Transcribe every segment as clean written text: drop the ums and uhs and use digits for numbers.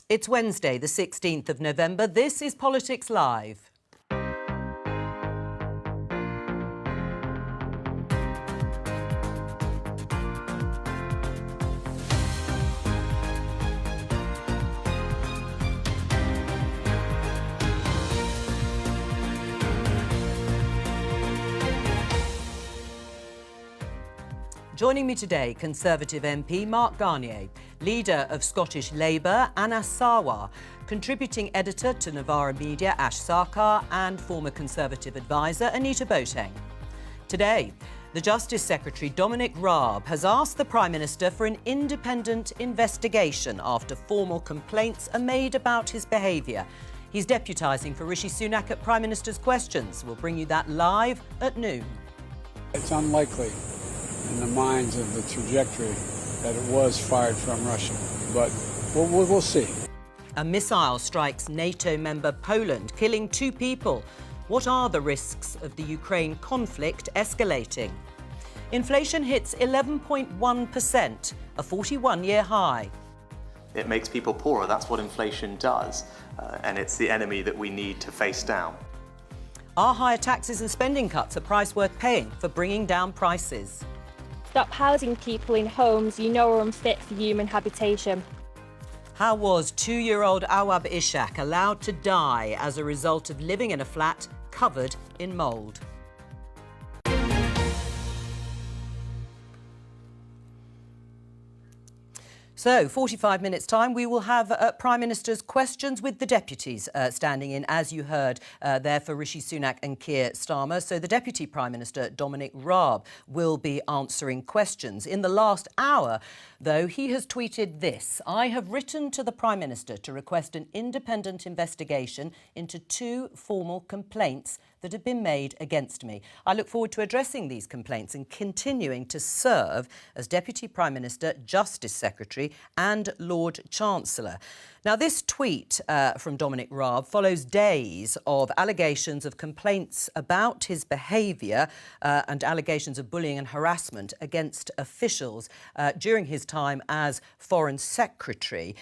It's Wednesday, the 16th of November. This is Politics Live. Joining me today, Conservative MP Mark Garnier, leader of Scottish Labour Anna Sarwar, contributing editor to Novara Media Ash Sarkar and former Conservative advisor Anita Boateng. Today, the Justice Secretary Dominic Raab has asked the Prime Minister for an independent investigation after formal complaints are made about his behaviour. He's deputising for Rishi Sunak at Prime Minister's Questions. We'll bring you that live at noon. It's unlikely in the minds of the trajectory that it was fired from Russia, but we'll see. A missile strikes NATO member Poland, killing 2 people. What are the risks of the Ukraine conflict escalating? Inflation hits 11.1%, a 41-year high. It makes people poorer, that's what inflation does, and it's the enemy that we need to face down. Are higher taxes and spending cuts a price worth paying for bringing down prices? Stop housing people in homes you know are unfit for human habitation. How was 2-year-old Awab Ishak allowed to die as a result of living in a flat covered in mould? So, 45 minutes' time, we will have Prime Minister's Questions with the deputies standing in, as you heard, there for Rishi Sunak and Keir Starmer. So the Deputy Prime Minister, Dominic Raab, will be answering questions. In the last hour, though, he has tweeted this: "I have written to the Prime Minister to request an independent investigation into 2 formal complaints that have been made against me. I look forward to addressing these complaints and continuing to serve as Deputy Prime Minister, Justice Secretary and Lord Chancellor." Now, this tweet from Dominic Raab follows days of allegations of complaints about his behaviour and allegations of bullying and harassment against officials during his time as Foreign Secretary.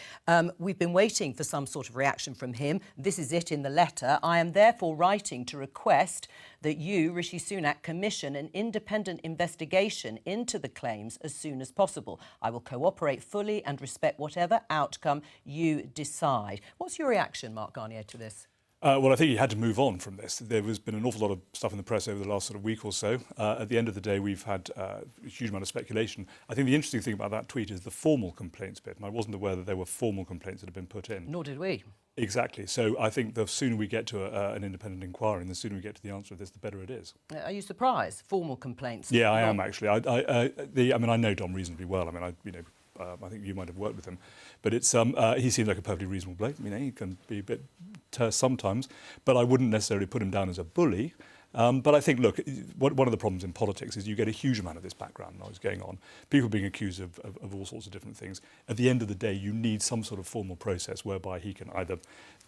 We've been waiting for some sort of reaction from him. This is it in the letter. "I am therefore writing to request that you, Rishi Sunak, commission an independent investigation into the claims as soon as possible. I will cooperate fully and respect whatever outcome you decide." What's your reaction, Mark Garnier, to this? Well, I think he had to move on from this. There has been an awful lot of stuff in the press over the last sort of week or so. At the end of the day, we've had a huge amount of speculation. I think the interesting thing about that tweet is the formal complaints bit, and I wasn't aware that there were formal complaints that had been put in. Nor did we. Exactly. So I think the sooner we get to an independent inquiry and the sooner we get to the answer of this, the better it is. Are you surprised? Formal complaints? Yeah, I am actually. I mean, I know Dom reasonably well. I mean, I think you might have worked with him, but it's he seems like a perfectly reasonable bloke. You know, he can be a bit terse sometimes, but I wouldn't necessarily put him down as a bully. But I think, look, one of the problems in politics is you get a huge amount of this background noise going on, people being accused of all sorts of different things. At the end of the day, you need some sort of formal process whereby he can either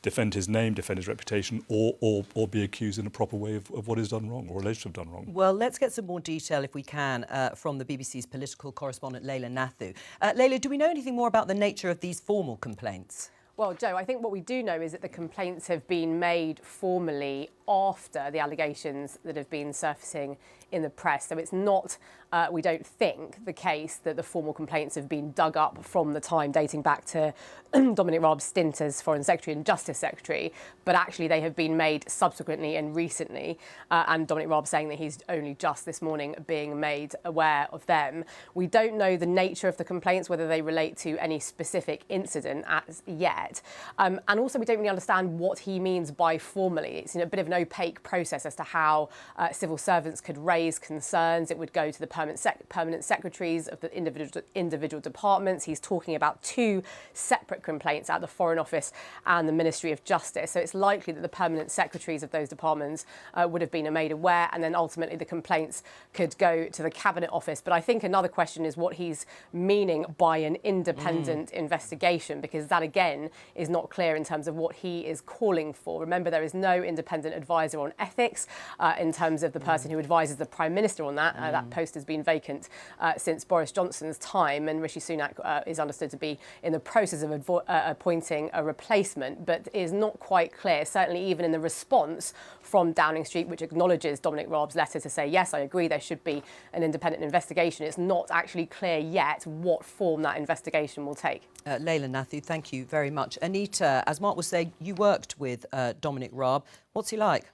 defend his name, defend his reputation, or be accused in a proper way of what is done wrong or alleged to have done wrong. Well, let's get some more detail, if we can, from the BBC's political correspondent, Layla Nathu. Layla, do we know anything more about the nature of these formal complaints? Well, Joe, I think what we do know is that the complaints have been made formally after the allegations that have been surfacing in the press. So it's not, we don't think, the case that the formal complaints have been dug up from the time dating back to Dominic Raab's stint as Foreign Secretary and Justice Secretary, but actually they have been made subsequently and recently, and Dominic Raab saying that he's only just this morning being made aware of them. We don't know the nature of the complaints, whether they relate to any specific incident as yet. And also we don't really understand what he means by formally. It's a bit of an opaque process as to how civil servants could raise concerns. It would go to the permanent secretaries of the individual departments. He's talking about 2 separate complaints at the Foreign Office and the Ministry of Justice. So it's likely that the permanent secretaries of those departments would have been made aware, and then ultimately the complaints could go to the Cabinet Office. But I think another question is what he's meaning by an independent investigation, because that again is not clear in terms of what he is calling for. Remember, there is no independent advisor on ethics, in terms of the person who advises the Prime Minister on that. That post has been vacant since Boris Johnson's time, and Rishi Sunak is understood to be in the process of appointing a replacement, but is not quite clear, certainly even in the response from Downing Street, which acknowledges Dominic Raab's letter to say, yes, I agree there should be an independent investigation. It's not actually clear yet what form that investigation will take. Leila Nathu, thank you very much. Anita, as Mark was saying, you worked with Dominic Raab. What's he like?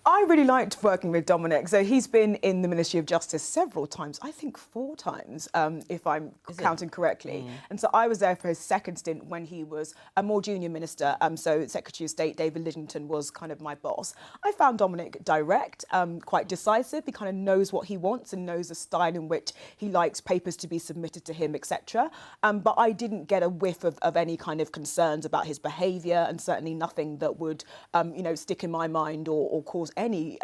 I really liked working with Dominic. So he's been in the Ministry of Justice several times, I think 4 times, if I'm counting correctly. And so I was there for his second stint when he was a more junior minister. So Secretary of State David Lidington was kind of my boss. I found Dominic direct, quite decisive. He kind of knows what he wants and knows the style in which he likes papers to be submitted to him, etc. But I didn't get a whiff of any kind of concerns about his behaviour, and certainly nothing that would, stick in my mind or cause any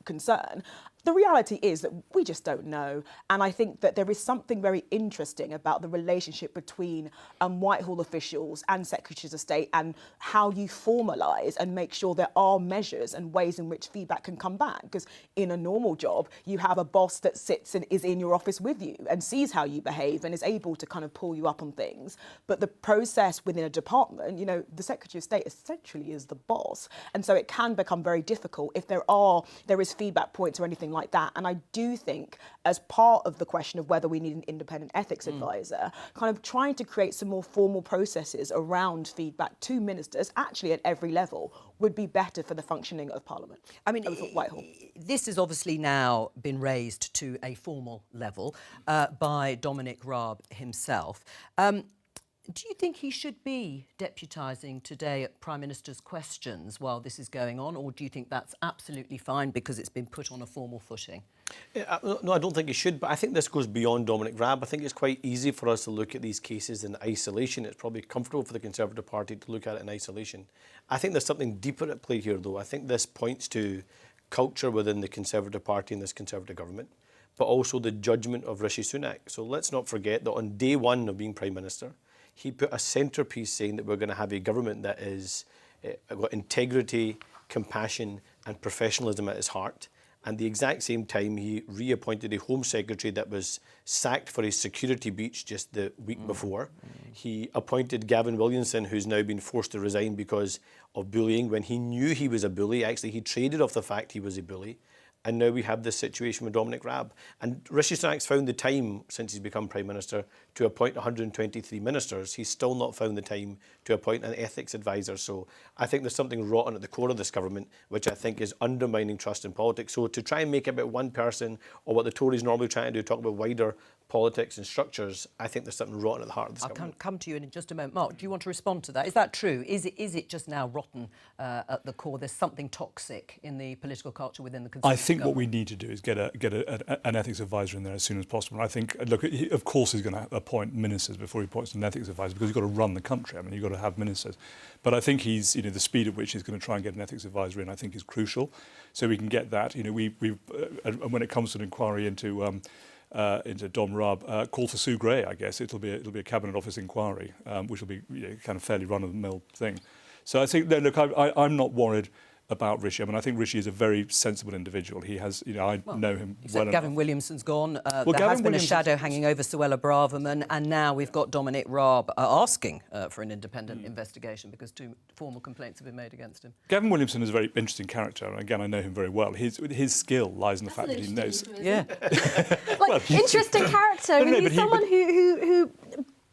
concern. The reality is that we just don't know. And I think that there is something very interesting about the relationship between Whitehall officials and Secretaries of State, and how you formalise and make sure there are measures and ways in which feedback can come back. Because in a normal job, you have a boss that sits and is in your office with you and sees how you behave and is able to kind of pull you up on things. But the process within a department, the Secretary of State essentially is the boss. And so it can become very difficult if there is feedback points or anything like that. And I do think, as part of the question of whether we need an independent ethics advisor, kind of trying to create some more formal processes around feedback to ministers, actually at every level, would be better for the functioning of Parliament. I mean, Whitehall. This has obviously now been raised to a formal level by Dominic Raab himself. Do you think he should be deputising today at Prime Minister's questions while this is going on, or do you think that's absolutely fine because it's been put on a formal footing? Yeah, no, I don't think he should, but I think this goes beyond Dominic Raab. I think it's quite easy for us to look at these cases in isolation. It's probably comfortable for the Conservative Party to look at it in isolation. I think there's something deeper at play here, though. I think this points to culture within the Conservative Party and this Conservative government, but also the judgment of Rishi Sunak. So let's not forget that on day one of being Prime Minister, he put a centrepiece saying that we're going to have a government that is got integrity, compassion and professionalism at its heart. And the exact same time, he reappointed a Home Secretary that was sacked for a security breach just the week before. He appointed Gavin Williamson, who's now been forced to resign because of bullying. When he knew he was a bully, actually, he traded off the fact he was a bully. And now we have this situation with Dominic Raab. And Rishi Sunak's found the time, since he's become Prime Minister, to appoint 123 ministers. He's still not found the time to appoint an ethics advisor. So I think there's something rotten at the core of this government, which I think is undermining trust in politics. So to try and make it about one person, or what the Tories normally try to do, talk about wider politics and structures, I think there's something rotten at the heart of this government. I'll come to you in just a moment. Mark, do you want to respond to that? Is that true? Is it just now rotten at the core? There's something toxic in the political culture within the Conservative I think government. what we need to do is get an ethics advisor in there as soon as possible. And I think, look, of course he's going to appoint ministers before he appoints an ethics advisor, because you've got to run the country. I mean, you've got to have ministers. But I think he's, the speed at which he's going to try and get an ethics advisor in, I think is crucial. So we can get that. And when it comes to an inquiry into Dom Raab, call for Sue Gray, I guess. It'll be a Cabinet Office inquiry, which will be kind of fairly run-of-the-mill thing. So I think, look, I'm not worried about Rishi. I mean, I think Rishi is a very sensible individual. He has, I know him well enough. Gavin Williamson's gone. There has been a shadow hanging over Suella Braverman, and now we've got Dominic Raab asking for an independent investigation because 2 formal complaints have been made against him. Gavin Williamson is a very interesting character, and again, I know him very well. His skill lies in the fact that he knows. Yeah. Interesting character. I mean, he's someone who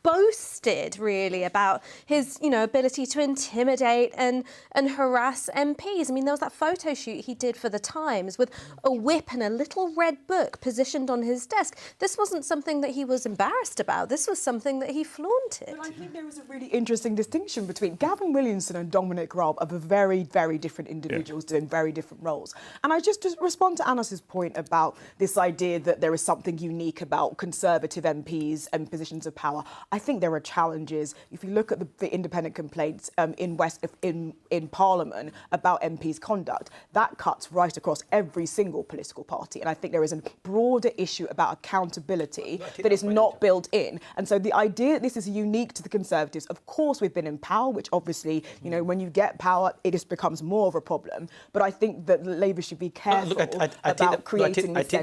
boasted really about his, ability to intimidate and harass MPs. I mean, there was that photo shoot he did for the Times with a whip and a little red book positioned on his desk. This wasn't something that he was embarrassed about. This was something that he flaunted. But I think there was a really interesting distinction between Gavin Williamson and Dominic Raab of very, very different individuals doing very different roles. And I just respond to Anas's point about this idea that there is something unique about Conservative MPs and positions of power. I think there are challenges. If you look at the independent complaints in Parliament about MPs' conduct, that cuts right across every single political party. And I think there is a broader issue about accountability that is not built in. And so the idea that this is unique to the Conservatives, of course we've been in power, which obviously, you know, when you get power, it just becomes more of a problem. But I think that Labour should be careful about creating I take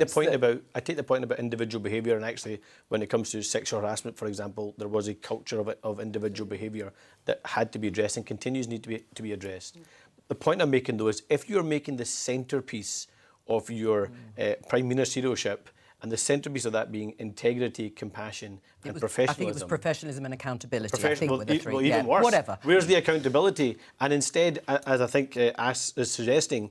the point about individual behaviour, and actually when it comes to sexual harassment, for example, there was a culture of individual behaviour that had to be addressed and continues to be addressed. The point I'm making, though, is if you're making the centrepiece of your Prime Ministership, and the centrepiece of that being integrity, compassion and professionalism. I think it was professionalism and accountability, I think, well, were the three. Well, even worse. Whatever. Where's the accountability? And instead, as I think Ash is suggesting,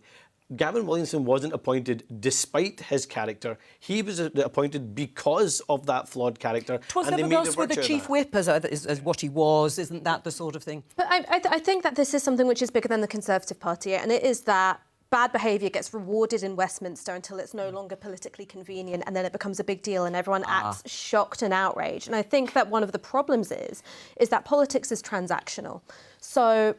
Gavin Williamson wasn't appointed despite his character. He was appointed because of that flawed character. Was there else with the chief whip as what he was? Isn't that the sort of thing? But I think that this is something which is bigger than the Conservative Party, and it is that bad behaviour gets rewarded in Westminster until it's no longer politically convenient, and then it becomes a big deal and everyone acts shocked and outraged. And I think that one of the problems is that politics is transactional. So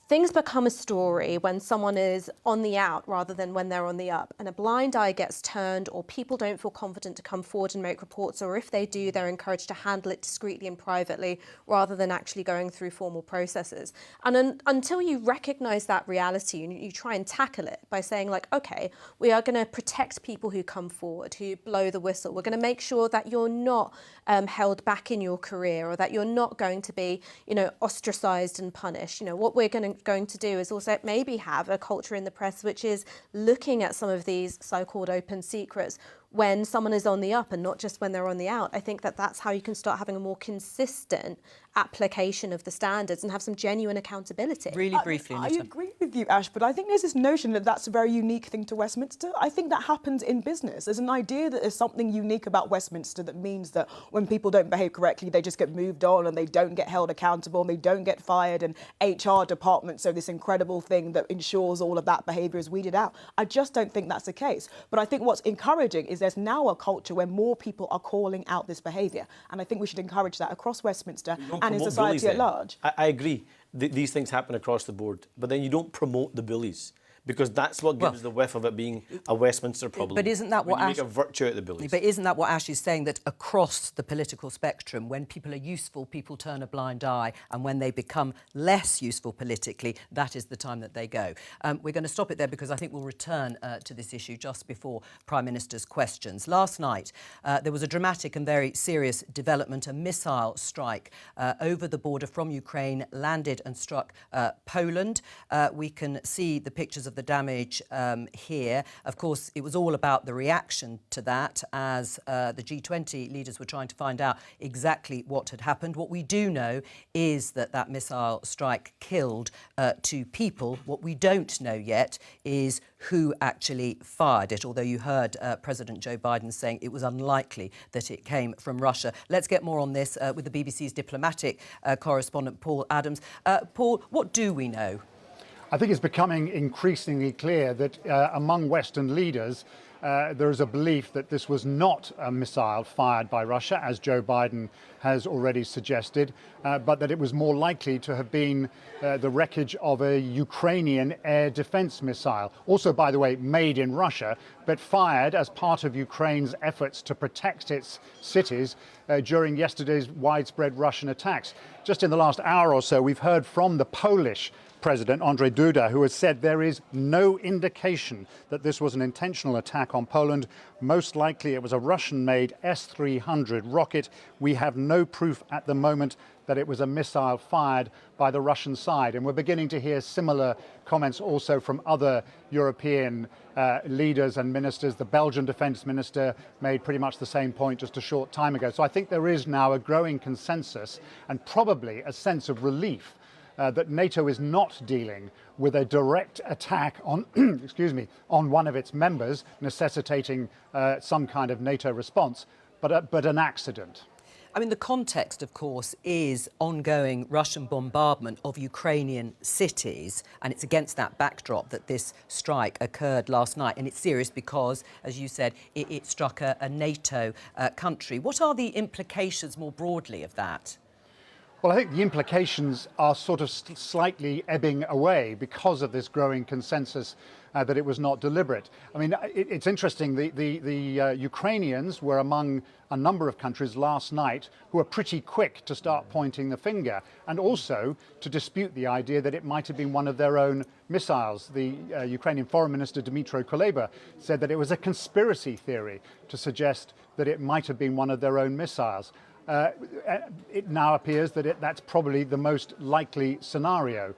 things become a story when someone is on the out rather than when they're on the up, and a blind eye gets turned, or people don't feel confident to come forward and make reports, or if they do, they're encouraged to handle it discreetly and privately rather than actually going through formal processes. And until you recognise that reality, you try and tackle it by saying, like, OK, we are going to protect people who come forward, who blow the whistle. We're going to make sure that you're not held back in your career, or that you're not going to be, you know, ostracised and punished. You know, what we're going to do is also maybe have a culture in the press which is looking at some of these so-called open secrets when someone is on the up and not just when they're on the out. I think that that's how you can start having a more consistent application of the standards and have some genuine accountability. Really briefly, I agree with you, Ash, but I think there's this notion that that's a very unique thing to Westminster. I think that happens in business. There's an idea that there's something unique about Westminster that means that when people don't behave correctly, they just get moved on and they don't get held accountable and they don't get fired, and HR departments are this incredible thing that ensures all of that behaviour is weeded out. I just don't think that's the case. But I think what's encouraging is there's now a culture where more people are calling out this behaviour, and I think we should encourage that across Westminster and in society at large. I agree. These things happen across the board, but then you don't promote the bullies, because that's what gives the whiff of it being a Westminster problem. But isn't that what Ash... make a virtue out of the bullies. But isn't that what Ash is saying, that across the political spectrum, when people are useful, people turn a blind eye, and when they become less useful politically, that is the time that they go. We're going to stop it there because I think we'll return to this issue just before Prime Minister's questions. Last night, there was a dramatic and very serious development. A missile strike over the border from Ukraine landed and struck Poland. We can see the pictures of the damage here. Of course, it was all about the reaction to that as the G20 leaders were trying to find out exactly what had happened. What we do know is that that missile strike killed 2 people. What we don't know yet is who actually fired it, although you heard President Joe Biden saying it was unlikely that it came from Russia. Let's get more on this with the BBC's diplomatic correspondent, Paul Adams. Paul, what do we know? I think it's becoming increasingly clear that among Western leaders, there is a belief that this was not a missile fired by Russia, as Joe Biden has already suggested, but that it was more likely to have been the wreckage of a Ukrainian air defense missile. Also, by the way, made in Russia, but fired as part of Ukraine's efforts to protect its cities during yesterday's widespread Russian attacks. Just in the last hour or so, we've heard from the Polish President Andrzej Duda, who has said there is no indication that this was an intentional attack on Poland. Most likely it was a Russian-made S-300 rocket. We have no proof at the moment that it was a missile fired by the Russian side. And we're beginning to hear similar comments also from other European leaders and ministers. The Belgian defense minister made pretty much the same point just a short time ago. So I think there is now a growing consensus and probably a sense of relief that NATO is not dealing with a direct attack on, on one of its members, necessitating some kind of NATO response, but an accident. I mean, the context, of course, is ongoing Russian bombardment of Ukrainian cities, and it's against that backdrop that this strike occurred last night. And it's serious because, as you said, it struck a NATO country. What are the implications more broadly of that? Well, I think the implications are sort of slightly ebbing away because of this growing consensus that it was not deliberate. I mean, it's interesting, the Ukrainians were among a number of countries last night who were pretty quick to start pointing the finger and also to dispute the idea that it might have been one of their own missiles. The Ukrainian Foreign Minister Dmytro Kuleba said that it was a conspiracy theory to suggest that it might have been one of their own missiles. It now appears that that's probably the most likely scenario.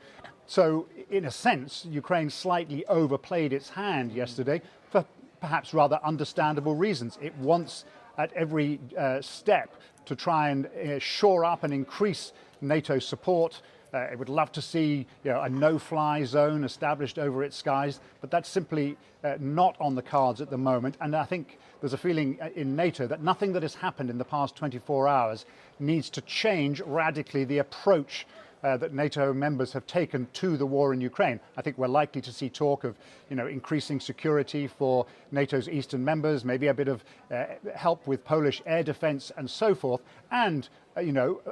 So, in a sense, Ukraine slightly overplayed its hand yesterday for perhaps rather understandable reasons. It wants at every step to try and shore up and increase NATO support. It would love to see a no-fly zone established over its skies, but that's simply not on the cards at the moment. And I think there's a feeling in NATO that nothing that has happened in the past 24 hours needs to change radically the approach that NATO members have taken to the war in Ukraine. I think we're likely to see talk of, increasing security for NATO's eastern members, maybe a bit of help with Polish air defense and so forth, and,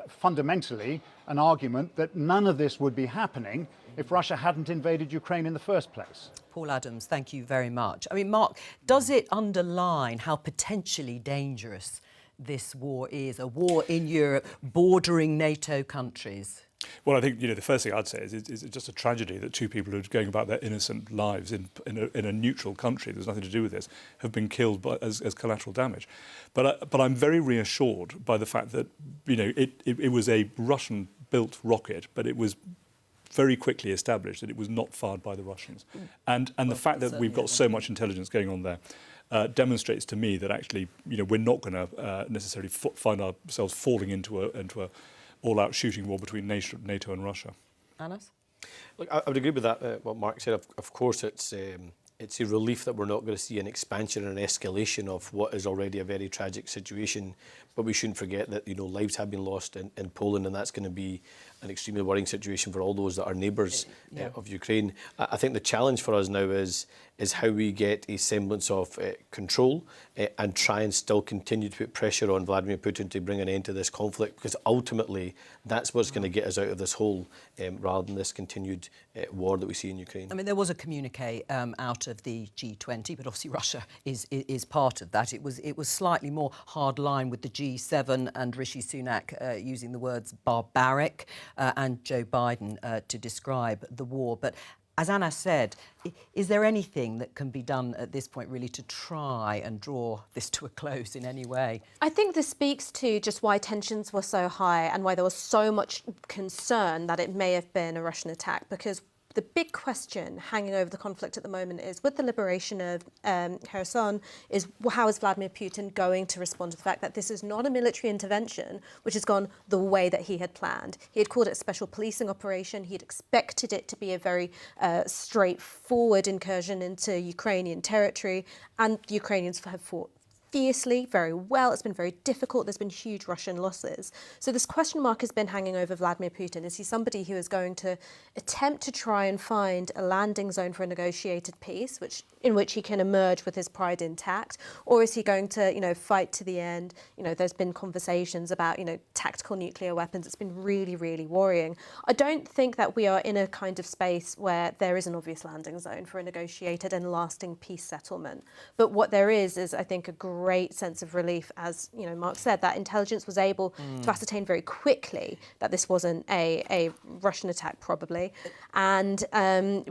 fundamentally an argument that none of this would be happening if Russia hadn't invaded Ukraine in the first place. Paul Adams, thank you very much. I mean, Mark, does it underline how potentially dangerous this war is, a war in Europe bordering NATO countries? Well, I think the first thing I'd say is it's just a tragedy that two people who are going about their innocent lives in a neutral country, there's nothing to do with this, have been killed as collateral damage. But I'm very reassured by the fact that it was a Russian-built rocket, but it was very quickly established that it was not fired by the Russians, and the fact that we've got so much intelligence going on there demonstrates to me that actually we're not going to necessarily find ourselves falling into a all-out shooting war between NATO and Russia. Anas? Look, I would agree with that, what Mark said. Of course, it's a relief that we're not going to see an expansion and an escalation of what is already a very tragic situation. But we shouldn't forget that lives have been lost in Poland, and that's going to be an extremely worrying situation for all those that are neighbours of Ukraine. I think the challenge for us now is how we get a semblance of control and try and still continue to put pressure on Vladimir Putin to bring an end to this conflict, because ultimately that's what's going to get us out of this hole rather than this continued war that we see in Ukraine. I mean, there was a communique out of the G20, but obviously Russia is part of that. It was slightly more hard line with the G7 and Rishi Sunak using the words barbaric and Joe Biden to describe the war. But as Anna said, is there anything that can be done at this point really to try and draw this to a close in any way? I think this speaks to just why tensions were so high and why there was so much concern that it may have been a Russian attack, because the big question hanging over the conflict at the moment is, with the liberation of Kherson, is how is Vladimir Putin going to respond to the fact that this is not a military intervention which has gone the way that he had planned. He had called it a special policing operation. He had expected it to be a very straightforward incursion into Ukrainian territory, and the Ukrainians have fought fiercely, very well. It's been very difficult. There's been huge Russian losses. So this question mark has been hanging over Vladimir Putin. Is he somebody who is going to attempt to try and find a landing zone for a negotiated peace, in which he can emerge with his pride intact? Or is he going to, fight to the end? There's been conversations about, tactical nuclear weapons. It's been really, really worrying. I don't think that we are in a kind of space where there is an obvious landing zone for a negotiated and lasting peace settlement. But what there is I think, a great sense of relief, as Mark said, that intelligence was able to ascertain very quickly that this wasn't a Russian attack, probably, and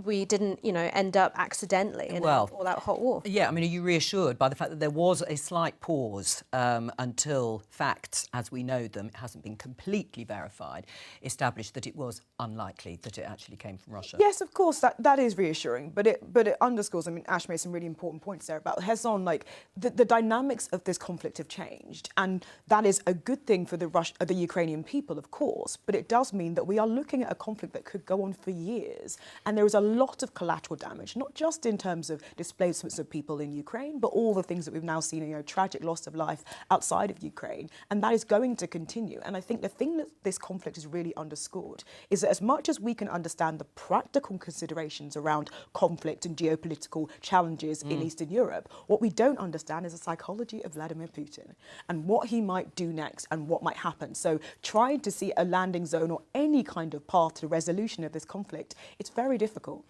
we didn't end up accidentally in an all-out hot war. Yeah, I mean, are you reassured by the fact that there was a slight pause until facts, as we know them, it hasn't been completely verified, established that it was unlikely that it actually came from Russia? Yes, of course, that is reassuring, but it underscores. I mean, Ash made some really important points there about Kherson, like the dynamic dynamics of this conflict have changed, and that is a good thing for the Ukrainian people, of course, but it does mean that we are looking at a conflict that could go on for years, and there is a lot of collateral damage, not just in terms of displacements of people in Ukraine, but all the things that we've now seen, tragic loss of life outside of Ukraine, and that is going to continue. And I think the thing that this conflict has really underscored is that as much as we can understand the practical considerations around conflict and geopolitical challenges in Eastern Europe, what we don't understand is the psychology of Vladimir Putin and what he might do next and what might happen. So trying to see a landing zone or any kind of path to resolution of this conflict, it's very difficult.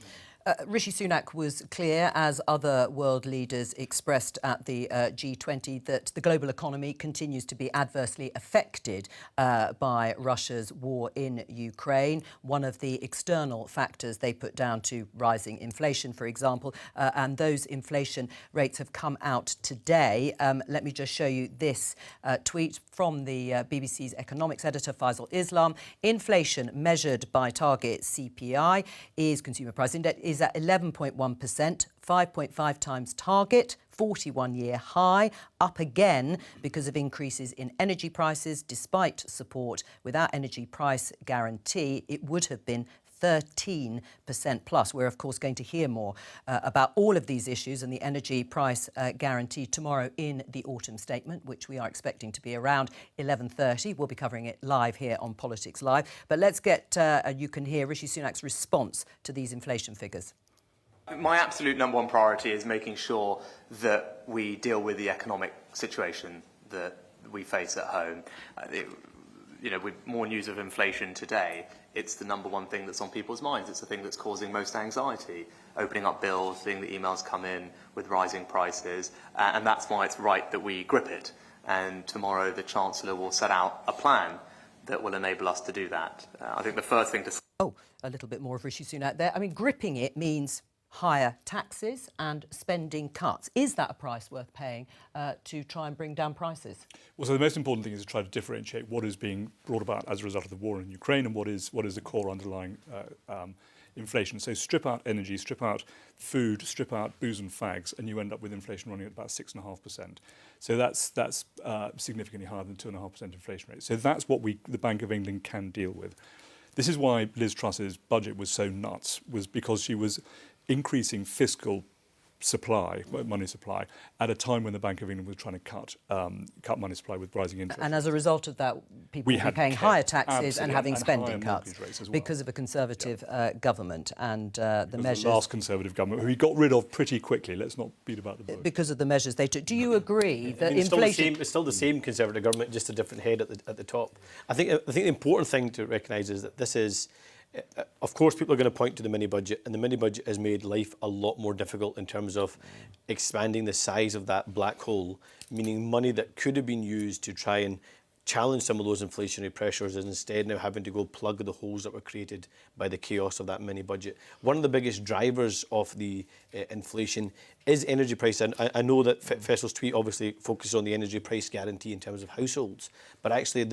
Rishi Sunak was clear, as other world leaders expressed at the G20, that the global economy continues to be adversely affected by Russia's war in Ukraine. One of the external factors they put down to rising inflation, for example, and those inflation rates have come out today. Let me just show you this tweet from the BBC's economics editor, Faisal Islam. Inflation measured by target CPI is Consumer Price Index is at 11.1%, 5.5 times target, 41-year high, up again because of increases in energy prices. Despite support, without energy price guarantee, it would have been 13% plus. We're, of course, going to hear more about all of these issues and the energy price guarantee tomorrow in the autumn statement, which we are expecting to be around 11:30. We'll be covering it live here on Politics Live. But let's get, you can hear Rishi Sunak's response to these inflation figures. My absolute number one priority is making sure that we deal with the economic situation that we face at home. With more news of inflation today, it's the number one thing that's on people's minds. It's the thing that's causing most anxiety. Opening up bills, seeing the emails come in with rising prices, and that's why it's right that we grip it. And tomorrow the Chancellor will set out a plan that will enable us to do that. I think the first thing to... Oh, a little bit more of Rishi Sunak there. I mean, gripping it means higher taxes and spending cuts. Is that a price worth paying to try and bring down prices? Well, so the most important thing is to try to differentiate what is being brought about as a result of the war in Ukraine and what is the core underlying inflation. So strip out energy, strip out food, strip out booze and fags, and you end up with inflation running at about 6.5%. So that's significantly higher than 2.5% inflation rate. So that's what the Bank of England can deal with. This is why Liz Truss's budget was so nuts, was because she was increasing fiscal supply, money supply, at a time when the Bank of England was trying to cut money supply with rising interest. And as a result of that, people will be paying higher taxes and having spending cuts because of a Conservative government and the measures. The last Conservative government, who he got rid of pretty quickly. Let's not beat about the bush. Because of the measures they took. Do you agree that inflation? It's still the same Conservative government, just a different head at the top. I think the important thing to recognise is that this is. Of course, people are going to point to the mini-budget, and the mini-budget has made life a lot more difficult in terms of expanding the size of that black hole, meaning money that could have been used to try and challenge some of those inflationary pressures is instead now having to go plug the holes that were created by the chaos of that mini-budget. One of the biggest drivers of the inflation is energy price. And I know that Faisal's tweet obviously focuses on the energy price guarantee in terms of households, but actually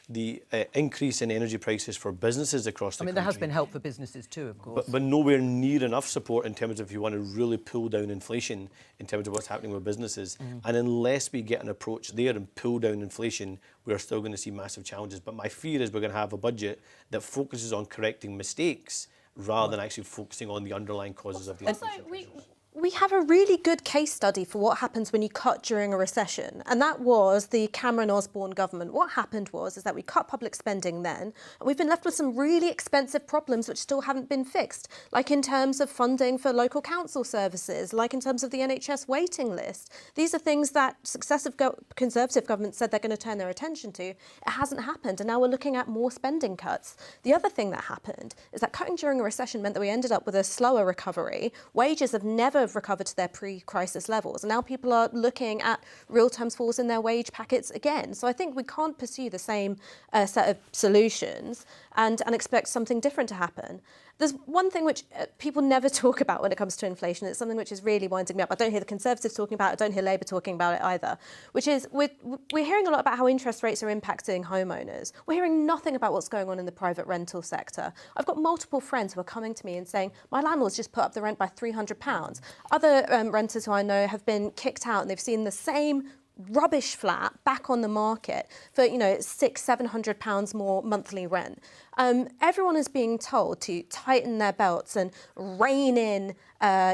the increase in energy prices for businesses across the country... there has been help for businesses too, of course. But nowhere near enough support in terms of if you want to really pull down inflation in terms of what's happening with businesses. And unless we get an approach there and pull down inflation, we're still going to see massive challenges. But my fear is we're going to have a budget that focuses on correcting mistakes rather than actually focusing on the underlying causes of the inflation. We have a really good case study for what happens when you cut during a recession, and that was the Cameron-Osborne government. What happened was that we cut public spending then, and we've been left with some really expensive problems which still haven't been fixed, like in terms of funding for local council services, like in terms of the NHS waiting list. These are things that successive Conservative governments said they're going to turn their attention to. It hasn't happened, and now we're looking at more spending cuts. The other thing that happened is that cutting during a recession meant that we ended up with a slower recovery. Wages have never recovered to their pre-crisis levels. And now people are looking at real terms falls in their wage packets again. So I think we can't pursue the same set of solutions and expect something different to happen. There's one thing which people never talk about when it comes to inflation. It's something which is really winding me up. I don't hear the Conservatives talking about it. I don't hear Labour talking about it either, which is we're hearing a lot about how interest rates are impacting homeowners. We're hearing nothing about what's going on in the private rental sector. I've got multiple friends who are coming to me and saying, my landlord's just put up the rent by £300. Other renters who I know have been kicked out and they've seen the same rubbish flat back on the market for, you know, £600-700 more monthly rent. Everyone is being told to tighten their belts and rein in,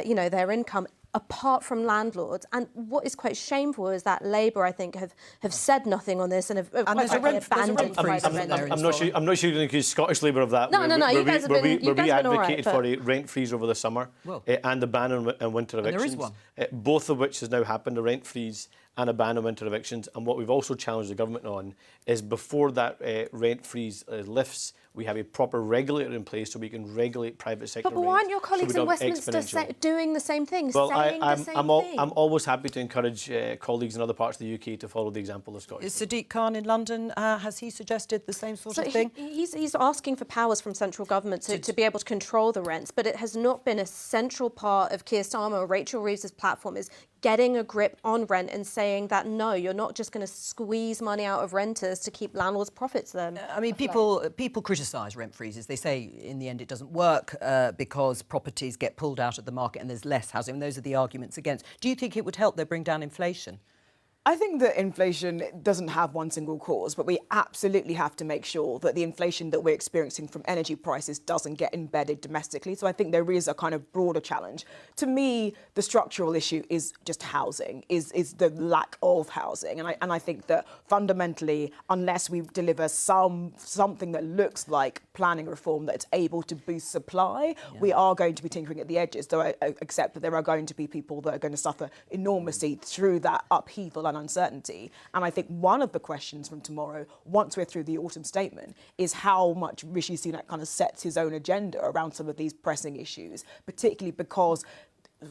you know, their income, apart from landlords. And what is quite shameful is that Labour, I think, have said nothing on this and have quite frankly abandoned private rent. I'm not sure you're going to accuse Scottish Labour of that. No. You guys have been advocated for a rent freeze over the summer and a ban on winter evictions. There is one. Both of which has now happened, a rent freeze and a ban on winter evictions. And what we've also challenged the government on is before that rent freeze lifts, we have a proper regulator in place so we can regulate private sector But why aren't your colleagues in Westminster doing the same thing, saying the same thing? I'm always happy to encourage colleagues in other parts of the UK to follow the example of Scotland. Is Sadiq Khan in London, has he suggested the same sort of thing? He's asking for powers from central government to be able to control the rents, but it has not been a central part of Keir Starmer or Rachel Reeves' platform is getting a grip on rent and saying that, no, you're not just going to squeeze money out of renters to keep landlords' profits then. I mean, people criticise rent freezes. They say in the end it doesn't work because properties get pulled out of the market and there's less housing. And those are the arguments against. Do you think it would help, though, bring down inflation? I think that inflation doesn't have one single cause, but we absolutely have to make sure that the inflation that we're experiencing from energy prices doesn't get embedded domestically. So I think there is a kind of broader challenge. To me, the structural issue is just housing, is the lack of housing. And I think that fundamentally, unless we deliver something that looks like planning reform that's able to boost supply, we are going to be tinkering at the edges. So I accept that there are going to be people that are going to suffer enormously through that upheaval and uncertainty. And I think one of the questions from tomorrow, once we're through the autumn statement, is how much Rishi Sunak kind of sets his own agenda around some of these pressing issues, particularly because,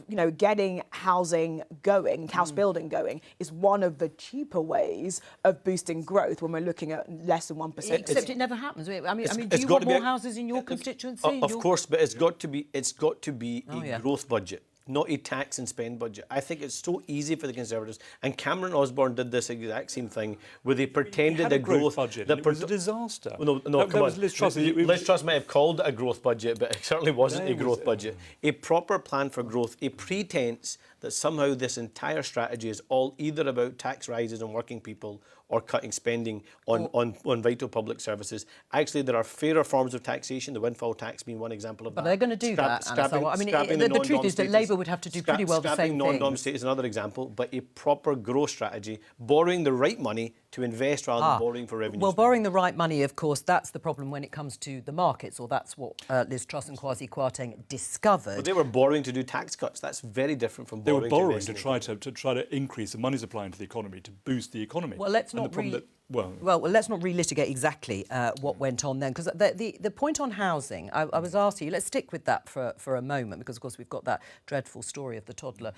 you know, getting housing going, house building going, is one of the cheaper ways of boosting growth when we're looking at less than 1%. Except it never happens. I mean, do you want more houses in your constituency? Of course, but it's got to be a growth budget, not a tax and spend budget. I think it's so easy for the Conservatives, and Cameron Osborne did this exact same thing, where they pretended a growth budget. It was a disaster. Well, no, come on. Liz Truss might have called it a growth budget, but it certainly wasn't a growth budget. A proper plan for growth, a pretense that somehow this entire strategy is all either about tax rises on working people or cutting spending on vital public services. Actually, there are fairer forms of taxation, the windfall tax being one example of that. But they're going to do that, Anna. So, I mean, the truth is that Labour would have to do pretty well the same thing. Scrapping non-dom state is another example, but a proper growth strategy, borrowing the right money to invest rather than borrowing for revenue. Well, borrowing the right money, of course, that's the problem when it comes to the markets, or that's what Liz Truss and Kwasi Kwarteng discovered. But they were borrowing to do tax cuts. That's very different from borrowing. They were borrowing to try to increase the money supply into the economy, to boost the economy. Well, let's not let's not relitigate exactly what went on then, because the point on housing, I was asking you, let's stick with that for a moment, because of course we've got that dreadful story of the toddler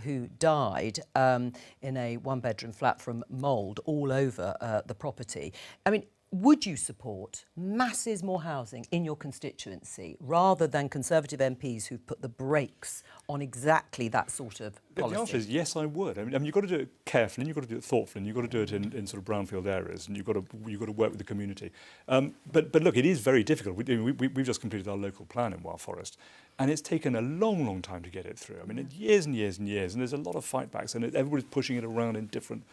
who died in a one-bedroom flat from mould all over the property. I mean, would you support masses more housing in your constituency rather than Conservative MPs who've put the brakes on exactly that sort of policy? The answer is yes, I would. I mean, you've got to do it carefully, and you've got to do it thoughtfully, and you've got to do it in sort of brownfield areas, and you've got to work with the community. But look, it is very difficult. We've just completed our local plan in Wild Forest, and it's taken a long, long time to get it through. I mean, years and years and years, and there's a lot of fightbacks, and everybody's pushing it around in different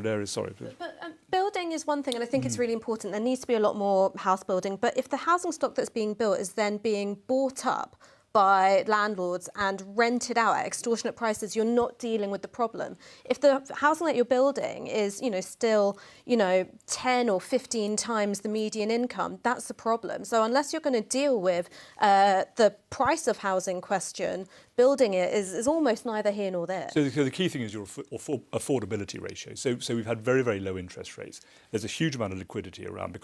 areas. Sorry. But building is one thing, and I think it's really important. There needs to be a lot more house building. But if the housing stock that's being built is then being bought up by landlords and rented out at extortionate prices, you're not dealing with the problem. If the housing that you're building is, still, 10 or 15 times the median income, that's the problem. So unless you're going to deal with the price of housing question, building it is almost neither here nor there. So the key thing is your affordability ratio. So we've had very, very low interest rates. There's a huge amount of liquidity around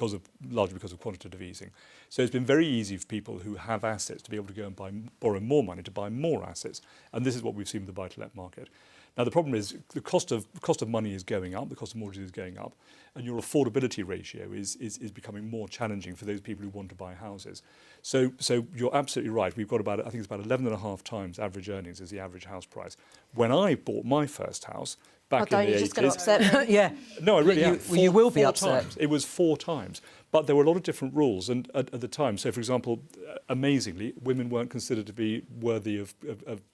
largely because of quantitative easing. So it's been very easy for people who have assets to be able to go and borrow more money to buy more assets. And this is what we've seen with the buy-to-let market. Now, the problem is the cost of money is going up, the cost of mortgages is going up, and your affordability ratio is becoming more challenging for those people who want to buy houses. So you're absolutely right. We've got I think it's about 11.5 times average earnings as the average house price. When I bought my first house, back in the 80s. You're just going to upset me. Yeah. No, I really am. You will be four upset. times. It was 4 times. But there were a lot of different rules and at the time. So, for example, amazingly, women weren't considered to be worthy of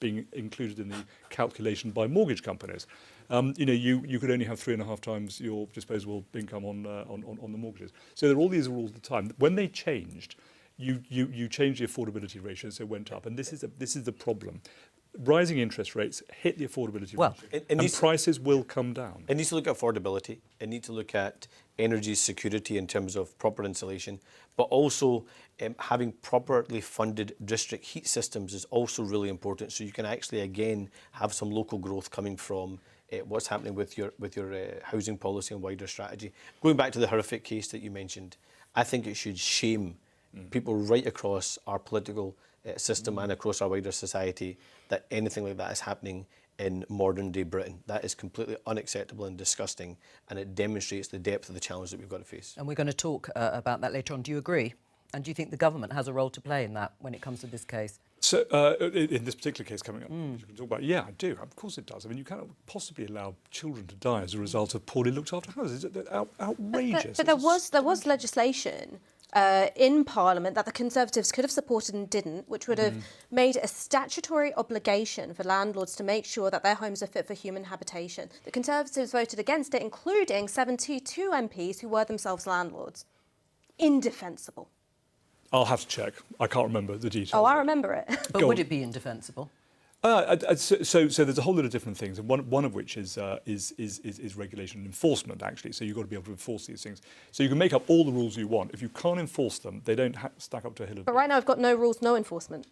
being included in the calculation by mortgage companies. You could only have 3.5 times your disposable income on the mortgages. So there are all these rules at the time. When they changed, you changed the affordability ratio, so it went up. And this is the problem. Rising interest rates hit the affordability ratio, and prices will come down. It needs to look at affordability. It needs to look at energy security in terms of proper insulation, but also having properly funded district heat systems is also really important. So you can actually again have some local growth coming from what's happening with your housing policy and wider strategy. Going back to the horrific case that you mentioned, I think it should shame people right across our political system and across our wider society that anything like that is happening in modern day Britain. That is completely unacceptable and disgusting, and it demonstrates the depth of the challenge that we've got to face. And we're going to talk about that later on. Do you agree? And do you think the government has a role to play in that when it comes to this case? So, in this particular case coming up, which you can talk about, yeah, I do. Of course it does. I mean, you cannot possibly allow children to die as a result of poorly looked after houses. It's outrageous. But there was legislation in Parliament that the Conservatives could have supported and didn't, which would have made a statutory obligation for landlords to make sure that their homes are fit for human habitation. The Conservatives voted against it, including 72 MPs who were themselves landlords. Indefensible. I'll have to check. I can't remember the details. Oh, I remember it. But would it be indefensible? So there's a whole lot of different things, and one of which is regulation and enforcement, actually. So you've got to be able to enforce these things. So you can make up all the rules you want. If you can't enforce them, they don't stack up to a hill of. But right now, I've got no rules, no enforcement.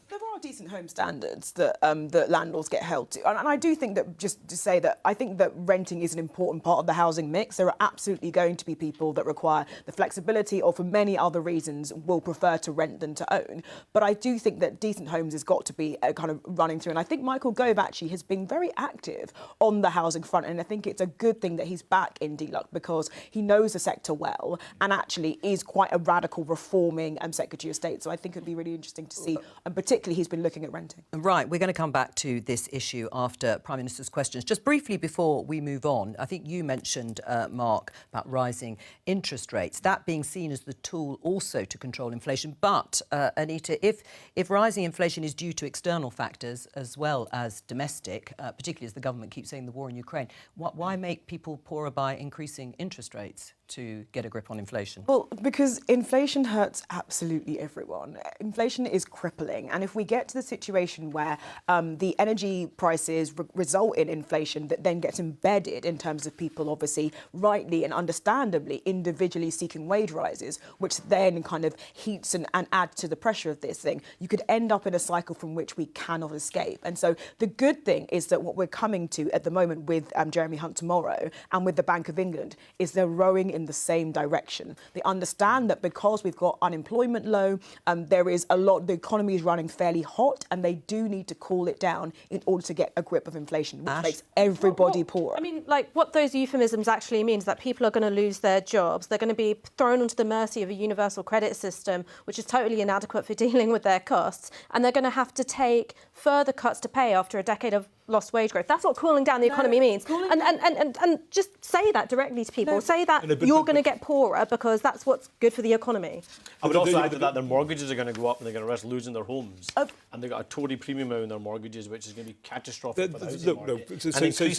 There are decent home standards that that landlords get held to, and I do think that, just to say that, I think that renting is an important part of the housing mix. There are absolutely going to be people that require the flexibility, or for many other reasons will prefer to rent than to own. But I do think that decent homes has got to be kind of running through, and I think Michael Gove actually has been very active on the housing front, and I think it's a good thing that he's back in DLUC because he knows the sector well and actually is quite a radical reforming Secretary of State. So I think it'd be really interesting to see, and particularly he's been looking at renting. Right, we're going to come back to this issue after Prime Minister's questions. Just briefly before we move on, I think you mentioned, Mark, about rising interest rates, that being seen as the tool also to control inflation. But, Anita, if rising inflation is due to external factors as well as domestic, particularly as the government keeps saying the war in Ukraine, why make people poorer by increasing interest rates to get a grip on inflation? Well, because inflation hurts absolutely everyone. Inflation is crippling. And if we get to the situation where the energy prices result in inflation that then gets embedded in terms of people obviously rightly and understandably individually seeking wage rises, which then kind of heats and adds to the pressure of this thing, you could end up in a cycle from which we cannot escape. And so the good thing is that what we're coming to at the moment with Jeremy Hunt tomorrow and with the Bank of England is they're rowing in the same direction. They understand that because we've got unemployment low, there is a lot, the economy is running fairly hot, and they do need to cool it down in order to get a grip of inflation, which makes everybody poorer. I mean, like, what those euphemisms actually mean is that people are going to lose their jobs. They're going to be thrown onto the mercy of a universal credit system, which is totally inadequate for dealing with their costs, and they're going to have to take further cuts to pay after a decade of lost wage growth. That's what cooling down the economy means. And just say that directly to people. Say that you're going to get poorer because that's what's good for the economy. I would also add to that their mortgages are going to go up and they're going to risk losing their homes. And they've got a Tory premium on their mortgages, which is going to be catastrophic for the housing market. So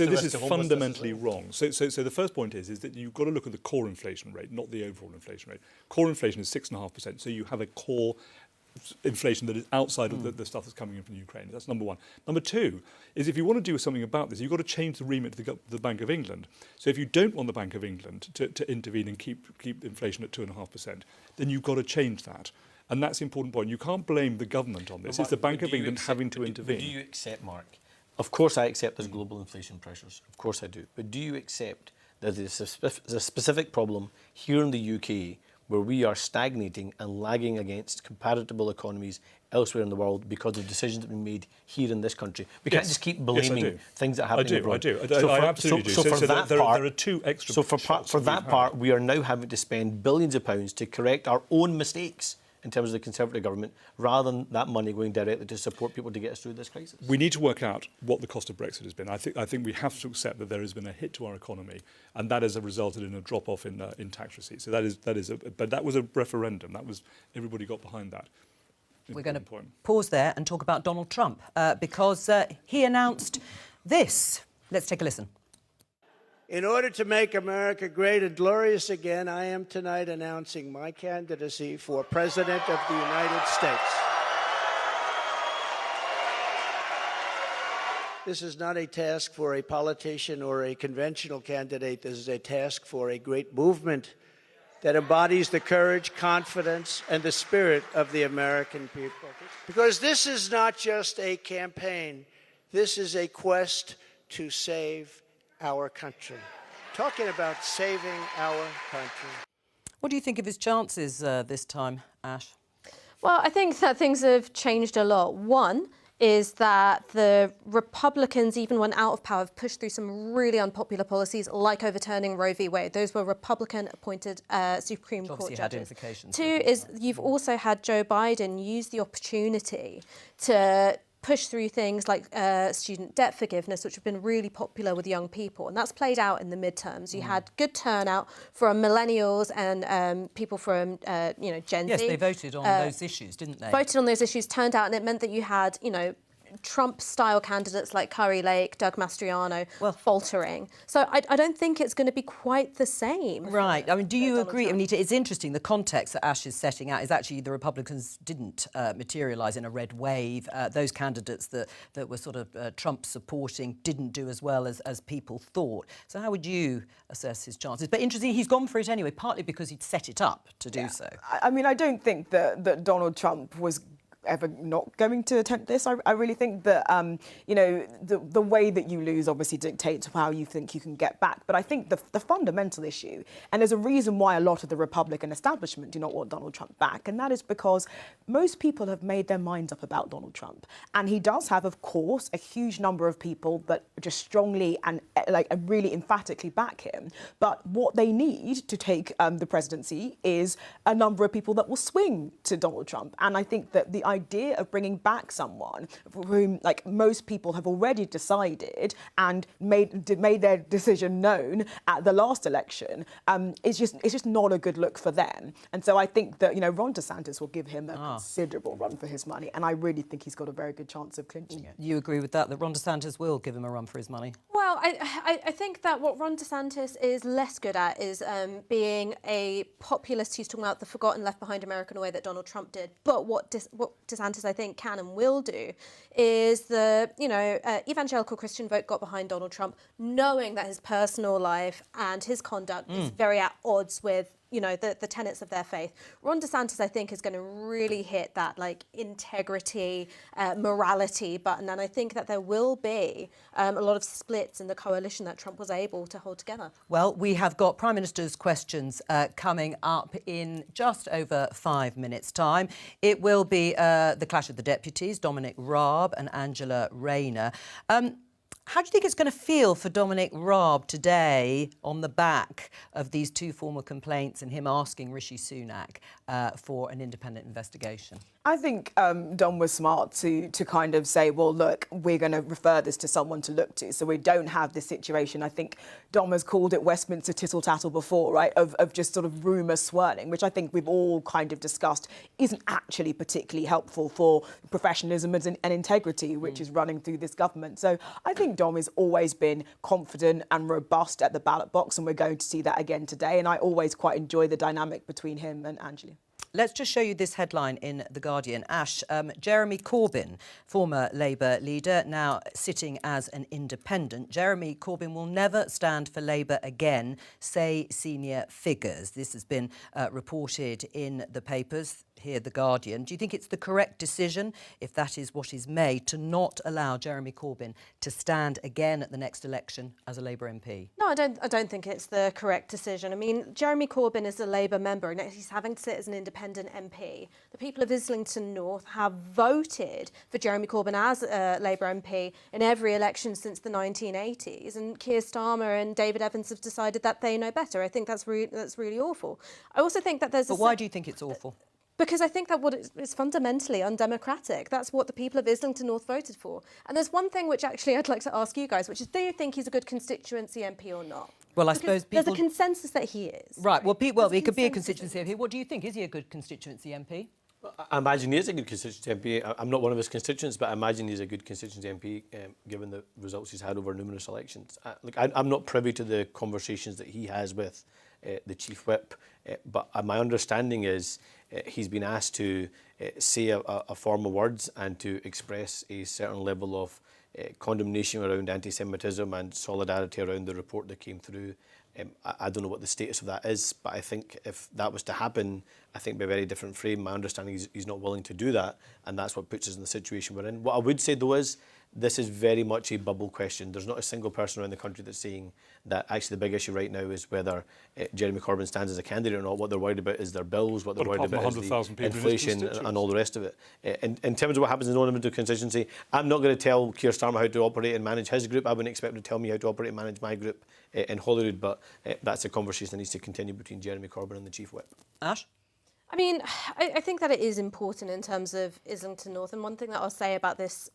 this is fundamentally wrong. So the first point is that you've got to look at the core inflation rate, not the overall inflation rate. Core inflation is 6.5%, so you have a core inflation that is outside of the stuff that's coming in from Ukraine. That's number one. Number two is if you want to do something about this, you've got to change the remit of the Bank of England. So if you don't want the Bank of England to intervene and keep inflation at 2.5%, then you've got to change that. And that's the important point. You can't blame the government on this. It's the Bank of England having to intervene. Do you accept, Mark? Of course I accept there's global inflation pressures. Of course I do. But do you accept that there's a specific problem here in the UK where we are stagnating and lagging against comparable economies elsewhere in the world because of decisions that have been made here in this country? We can't just keep blaming things that happen abroad. I absolutely do. So for that there part, are two extra. So for that part, we are now having to spend billions of pounds to correct our own mistakes in terms of the Conservative government, rather than that money going directly to support people to get us through this crisis? We need to work out what the cost of Brexit has been. I think we have to accept that there has been a hit to our economy, and that has resulted in a drop-off in tax receipts. So but that was a referendum. Everybody got behind that. We're going to pause there and talk about Donald Trump because he announced this. Let's take a listen. In order to make America great and glorious again, I am tonight announcing my candidacy for President of the United States. This is not a task for a politician or a conventional candidate. This is a task for a great movement that embodies the courage, confidence, and the spirit of the American people. Because this is not just a campaign. This is a quest to save our country. Talking about saving our country. What do you think of his chances this time, Ash? Well, I think that things have changed a lot. One is that the Republicans, even when out of power, have pushed through some really unpopular policies like overturning Roe v. Wade. Those were Republican-appointed Supreme Court judges. Had implications. Two is you've also had Joe Biden use the opportunity to push through things like student debt forgiveness, which have been really popular with young people. And that's played out in the midterms. You had good turnout from millennials and people from, Gen Z. Yes, they voted on those issues, didn't they? Voted on those issues, turned out, and it meant that you had, Trump-style candidates like Kari Lake, Doug Mastriano, faltering. So I don't think it's going to be quite the same. Right. I mean, do you agree, Anita? It's interesting. The context that Ash is setting out is actually the Republicans didn't materialise in a red wave. Those candidates that were sort of Trump supporting didn't do as well as people thought. So how would you assess his chances? But interesting, he's gone for it anyway, partly because he'd set it up to do so. I mean, I don't think that Donald Trump was ever not going to attempt this. I really think that, the way that you lose obviously dictates how you think you can get back. But I think the fundamental issue, and there's a reason why a lot of the Republican establishment do not want Donald Trump back, and that is because most people have made their minds up about Donald Trump. And he does have, of course, a huge number of people that just strongly and really emphatically back him. But what they need to take the presidency is a number of people that will swing to Donald Trump. And I think that the idea of bringing back someone for whom, most people have already decided and made their decision known at the last election, it's just not a good look for them. And so I think that Ron DeSantis will give him a considerable run for his money, and I really think he's got a very good chance of clinching it. You agree with that Ron DeSantis will give him a run for his money? Well, I think that what Ron DeSantis is less good at is being a populist who's talking about the forgotten, left behind American way that Donald Trump did. But what DeSantis, I think, can and will do is the, evangelical Christian vote got behind Donald Trump, knowing that his personal life and his conduct is very at odds with the tenets of their faith. Ron DeSantis, I think, is going to really hit that integrity, morality button, and I think that there will be a lot of splits in the coalition that Trump was able to hold together. Well, we have got Prime Minister's questions coming up in just over 5 minutes' time. It will be the clash of the deputies, Dominic Raab and Angela Rayner. How do you think it's going to feel for Dominic Raab today on the back of these two former complaints and him asking Rishi Sunak for an independent investigation? I think Dom was smart to kind of say, well, look, we're going to refer this to someone to look to, so we don't have this situation. I think Dom has called it Westminster tittle-tattle before, right, of just sort of rumour swirling, which I think we've all kind of discussed isn't actually particularly helpful for professionalism and integrity, which is running through this government. So I think Dom has always been confident and robust at the ballot box, and we're going to see that again today. And I always quite enjoy the dynamic between him and Angela. Let's just show you this headline in The Guardian. Ash, Jeremy Corbyn, former Labour leader, now sitting as an independent. Jeremy Corbyn will never stand for Labour again, say senior figures. This has been reported in the papers. Here, The Guardian. Do you think it's the correct decision, if that is what is made, to not allow Jeremy Corbyn to stand again at the next election as a Labour MP? No, I don't think it's the correct decision. I mean, Jeremy Corbyn is a Labour member and he's having to sit as an independent MP. The people of Islington North have voted for Jeremy Corbyn as a Labour MP in every election since the 1980s, and Keir Starmer and David Evans have decided that they know better. I think that's really awful. I also think that there's But why do you think it's awful? Because I think that what is fundamentally undemocratic. That's what the people of Islington North voted for. And there's one thing which actually I'd like to ask you guys, which is, do you think he's a good constituency MP or not? Well, I Because suppose people... there's a consensus that he is. Right, well, he could be a constituency MP. What do you think? Is he a good constituency MP? I imagine he is a good constituency MP. I'm not one of his constituents, but I imagine he's a good constituency MP, given the results he's had over numerous elections. I'm not privy to the conversations that he has with the Chief Whip, but my understanding is he's been asked to say a form of words and to express a certain level of condemnation around anti-Semitism and solidarity around the report that came through. I don't know what the status of that is, but I think if that was to happen, I think it'd be a very different frame. My understanding is he's not willing to do that, and that's what puts us in the situation we're in. What I would say, though, is this is very much a bubble question. There's not a single person around the country that's saying that actually the big issue right now is whether Jeremy Corbyn stands as a candidate or not. What they're worried about is their bills, what they're worried about is the inflation and all the rest of it. In terms of what happens in non-limited constituency, I'm not going to tell Keir Starmer how to operate and manage his group. I wouldn't expect him to tell me how to operate and manage my group in Holyrood, but that's a conversation that needs to continue between Jeremy Corbyn and the Chief Whip. Ash? I mean, I think that it is important in terms of Islington North. And one thing that I'll say about this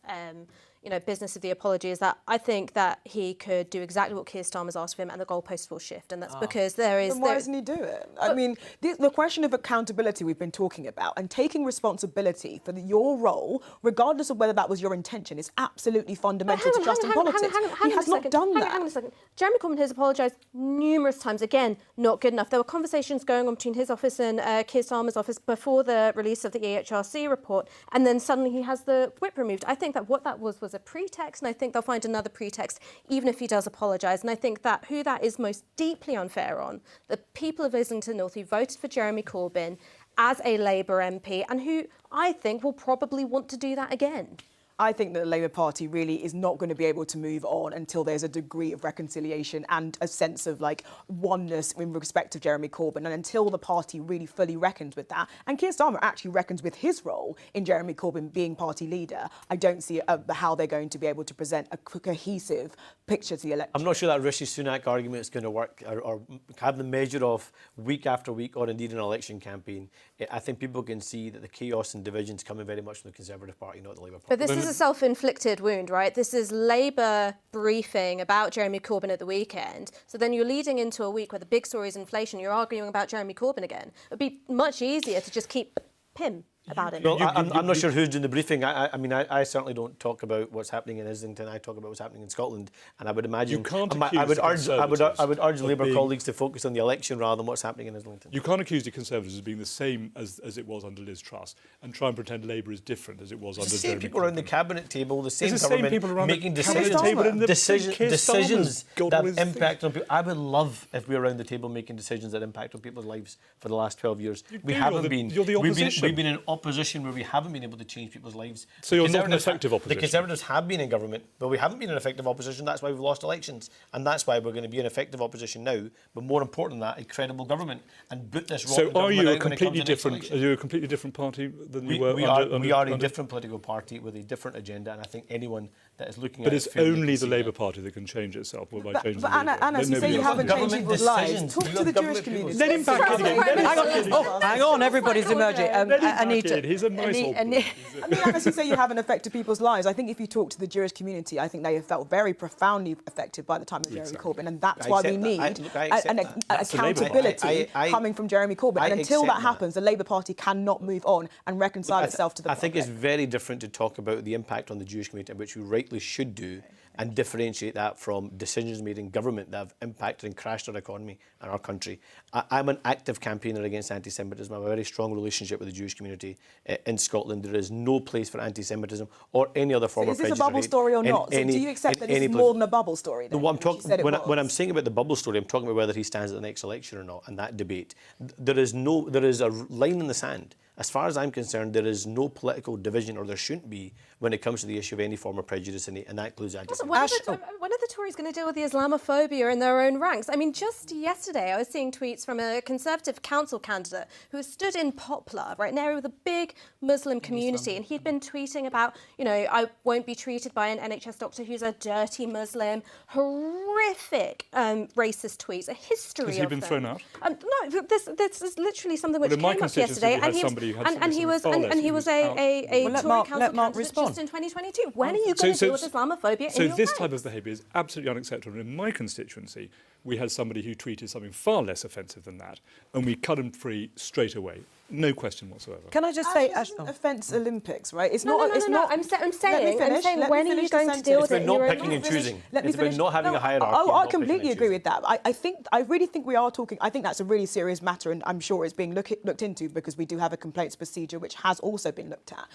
business of the apology is that I think that he could do exactly what Keir Starmer's asked of him and the goalposts will shift. And that's because there is... Then why doesn't he do it? I mean, the question of accountability we've been talking about and taking responsibility for your role, regardless of whether that was your intention, is absolutely fundamental to trust in politics. He has not done that. Hang on a second. Jeremy Corbyn has apologised numerous times. Again, not good enough. There were conversations going on between his office and Keir Starmer's office before the release of the EHRC report, and then suddenly he has the whip removed. I think that what that was a pretext, and I think they'll find another pretext even if he does apologise. And I think that who that is most deeply unfair on, the people of Islington North who voted for Jeremy Corbyn as a Labour MP and who I think will probably want to do that again. I think that the Labour Party really is not going to be able to move on until there's a degree of reconciliation and a sense of oneness in respect of Jeremy Corbyn, and until the party really fully reckons with that. And Keir Starmer actually reckons with his role in Jeremy Corbyn being party leader. I don't see how they're going to be able to present a cohesive picture to the election. I'm not sure that Rishi Sunak argument is going to work or have the measure of week after week or indeed an election campaign. I think people can see that the chaos and divisions coming very much from the Conservative Party, not the Labour Party. But this is a self-inflicted wound, right? This is Labour briefing about Jeremy Corbyn at the weekend. So then you're leading into a week where the big story is inflation. You're arguing about Jeremy Corbyn again. It would be much easier to just keep him about it. Well, I'm not sure who's doing the briefing. I mean, I certainly don't talk about what's happening in Islington. I talk about what's happening in Scotland, and I would imagine you can't I would urge Labour colleagues to focus on the election rather than what's happening in Islington. You can't accuse the Conservatives of being the same as it was under Liz Truss and try and pretend Labour is different as it was under Jeremy Corbyn. The same people around the cabinet table, the same government people around making decisions that impact on people. I would love if we were around the table making decisions that impact on people's lives for the last 12 years. We haven't been. You're the opposition. We've been in opposition where we haven't been able to change people's lives. So you're not an effective opposition? The Conservatives have been in government, but we haven't been an effective opposition. That's why we've lost elections. And that's why we're going to be an effective opposition now. But more important than that, a credible government. And boot this rotten government out when it comes to next election. Are you a completely different party than you were? We are a different political party with a different agenda. And I think anyone that is looking at it... But it's only the Labour Party that can change itself. But Anna, you say you haven't changed people's lives. Talk to the Jewish community. Let him back in again. Hang on, everybody's emerging. Anita. He's a nice old boy. I mean, as you say, you haven't affected people's lives. I think if you talk to the Jewish community, I think they have felt very profoundly affected by the time of Jeremy Corbyn, and that's why we need an accountability coming from Jeremy Corbyn. And until that happens, the Labour Party cannot move on and reconcile itself to the I think it's very different to talk about the impact on the Jewish community, which we rightly should do, and differentiate that from decisions made in government that have impacted and crashed our economy and our country. I'm an active campaigner against anti-Semitism. I have a very strong relationship with the Jewish community in Scotland. There is no place for anti-Semitism or any other form of prejudice. Is this a bubble story or not? So do you accept that it's more than a bubble story? Then, when I'm saying about the bubble story, I'm talking about whether he stands at the next election or not, and that debate. There is a line in the sand. As far as I'm concerned, there is no political division, or there shouldn't be, when it comes to the issue of any form of prejudice, and that includes anti-Semitism. When are the Tories going to deal with the Islamophobia in their own ranks? I mean, just yesterday I was seeing tweets from a Conservative council candidate who stood in Poplar, right, an area with a big Muslim community, and he'd been tweeting about, I won't be treated by an NHS doctor who's a dirty Muslim, horrific racist tweets, a history of them. Has he been thrown out? No, this is literally something which came up yesterday, and he was somebody who had and he was far less, and he was a Well, Tory council let Mark candidate respond. just in 2022. When are you going to deal with Islamophobia So in your this ranks? type of behaviour is absolutely unacceptable. In my constituency, we had somebody who tweeted something far less offensive than that, and we cut him free straight away. No question whatsoever. Can I just say, offence Olympics, right? It's No. I'm saying when are you going to deal with it? It's about not picking and choosing. It's about not having a hierarchy. Oh, I completely agree with that. I really think we are talking. I think that's a really serious matter, and I'm sure it's being looked into because we do have a complaints procedure which has also been looked at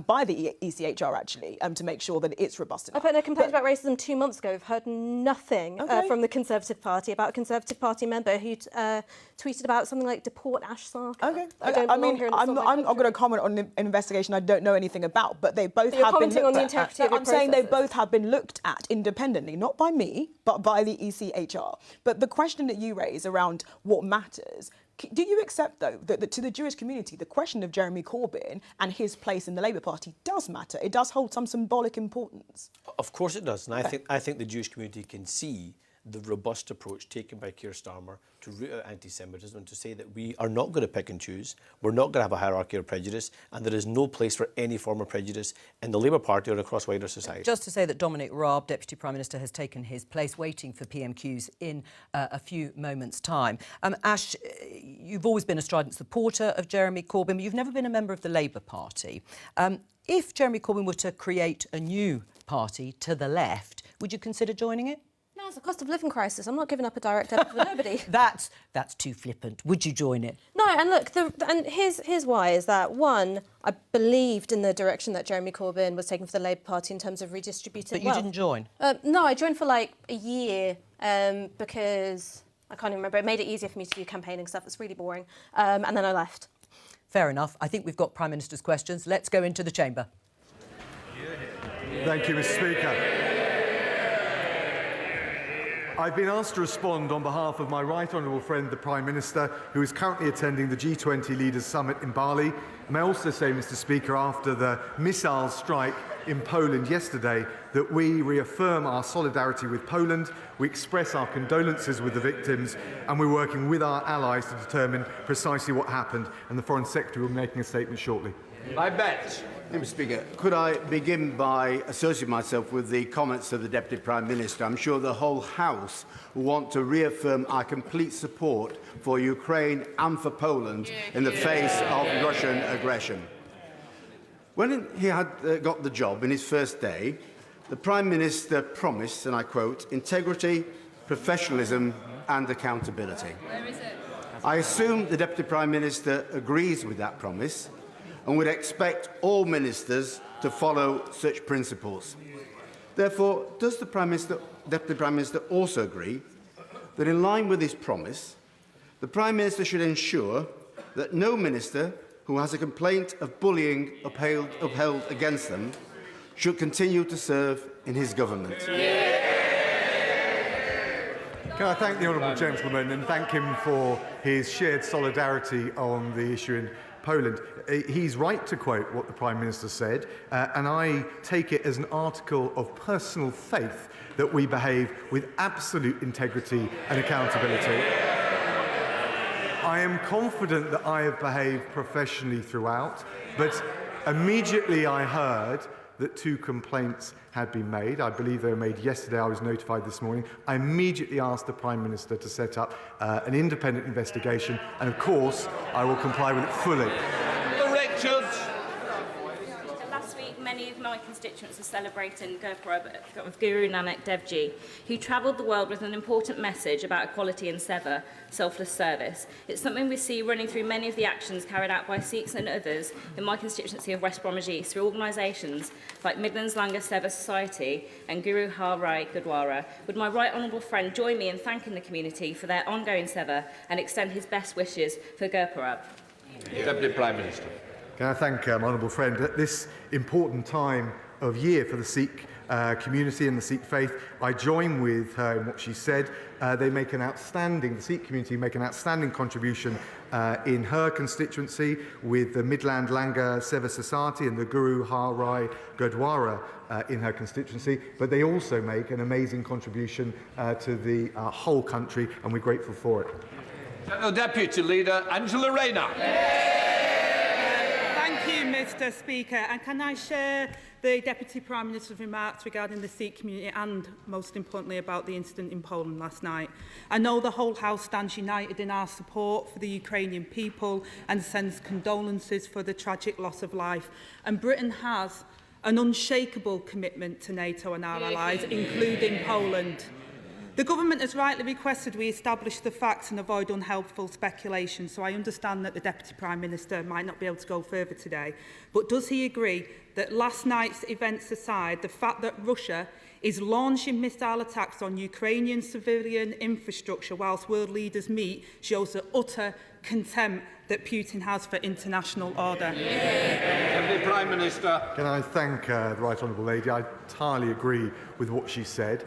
by the ECHR actually to make sure that it's robust enough. I put in a complaint about racism 2 months ago. We've heard nothing from the Conservative Party about a Conservative Party member who tweeted about something like deport Ash Sarkar. Okay. I mean, I'm not going to comment on an investigation I don't know anything about, but they both have been looked at. I'm saying they both have been looked at independently, not by me, but by the ECHR. But the question that you raise around what matters, do you accept, though, that to the Jewish community, the question of Jeremy Corbyn and his place in the Labour Party does matter? It does hold some symbolic importance. Of course it does, and I think the Jewish community can see the robust approach taken by Keir Starmer to root out anti-Semitism and to say that we are not going to pick and choose, we're not going to have a hierarchy of prejudice, and there is no place for any form of prejudice in the Labour Party or across wider society. Just to say that Dominic Raab, Deputy Prime Minister, has taken his place waiting for PMQs in a few moments' time. Ash, you've always been a strident supporter of Jeremy Corbyn, but you've never been a member of the Labour Party. If Jeremy Corbyn were to create a new party to the left, would you consider joining it? No, it's a cost of living crisis. I'm not giving up a direct debit for nobody. That's too flippant. Would you join it? No, and look, here's why, is that, one, I believed in the direction that Jeremy Corbyn was taking for the Labour Party in terms of redistributing wealth. But you didn't join? No, I joined for like a year because I can't even remember. It made it easier for me to do campaigning stuff. It's really boring. And then I left. Fair enough. I think we've got Prime Minister's questions. Let's go into the chamber. Thank you, Mr. Speaker. I've been asked to respond on behalf of my right honourable friend, the Prime Minister, who is currently attending the G20 Leaders Summit in Bali. May I also say, Mr. Speaker, after the missile strike in Poland yesterday, that we reaffirm our solidarity with Poland, we express our condolences with the victims, and we're working with our allies to determine precisely what happened, and the Foreign Secretary will be making a statement shortly. I bet. Mr. Speaker, could I begin by associating myself with the comments of the Deputy Prime Minister? I'm sure the whole House will want to reaffirm our complete support for Ukraine and for Poland in the face of Russian aggression. When he had got the job in his first day, the Prime Minister promised, and I quote, integrity, professionalism and accountability. Where is it? I assume the Deputy Prime Minister agrees with that promise and would expect all ministers to follow such principles. Therefore, does the Deputy Prime Minister also agree that in line with his promise, the Prime Minister should ensure that no minister who has a complaint of bullying upheld against them should continue to serve in his government? Can I thank the honourable gentleman and thank him for his shared solidarity on the issue in Poland. He's right to quote what the Prime Minister said, and I take it as an article of personal faith that we behave with absolute integrity and accountability. I am confident that I have behaved professionally throughout, but immediately I heard that 2 complaints had been made. I believe they were made yesterday. I was notified this morning. I immediately asked the Prime Minister to set up an independent investigation, and of course, I will comply with it fully. Last week, many of my constituents are celebrating Gurpurab of Guru Nanak Dev Ji, who travelled the world with an important message about equality and seva, selfless service. It's something we see running through many of the actions carried out by Sikhs and others in my constituency of West Bromwich East through organisations like Midlands Langar Seva Society and Guru Har Rai Gurdwara. Would my right honourable friend join me in thanking the community for their ongoing seva and extend his best wishes for Gurpurab? Deputy Prime Minister. Can I thank my honourable friend at this important time of year for the Sikh community and the Sikh faith? I join with her in what she said. The Sikh community make an outstanding contribution in her constituency with the Midland Langar Seva Society and the Guru Har Rai Gurdwara in her constituency, but they also make an amazing contribution to the whole country, and we're grateful for it. Deputy Leader Angela Rayner. Thank you, Mr Speaker. And can I share the Deputy Prime Minister's remarks regarding the Sikh community and, most importantly, about the incident in Poland last night? I know the whole House stands united in our support for the Ukrainian people and sends condolences for the tragic loss of life. And Britain has an unshakable commitment to NATO and our allies, including Poland. The government has rightly requested we establish the facts and avoid unhelpful speculation, so I understand that the Deputy Prime Minister might not be able to go further today. But does he agree that last night's events aside, the fact that Russia is launching missile attacks on Ukrainian civilian infrastructure whilst world leaders meet shows the utter contempt that Putin has for international order? Deputy Prime Minister. Can I thank the Right Honourable Lady? I entirely agree with what she said.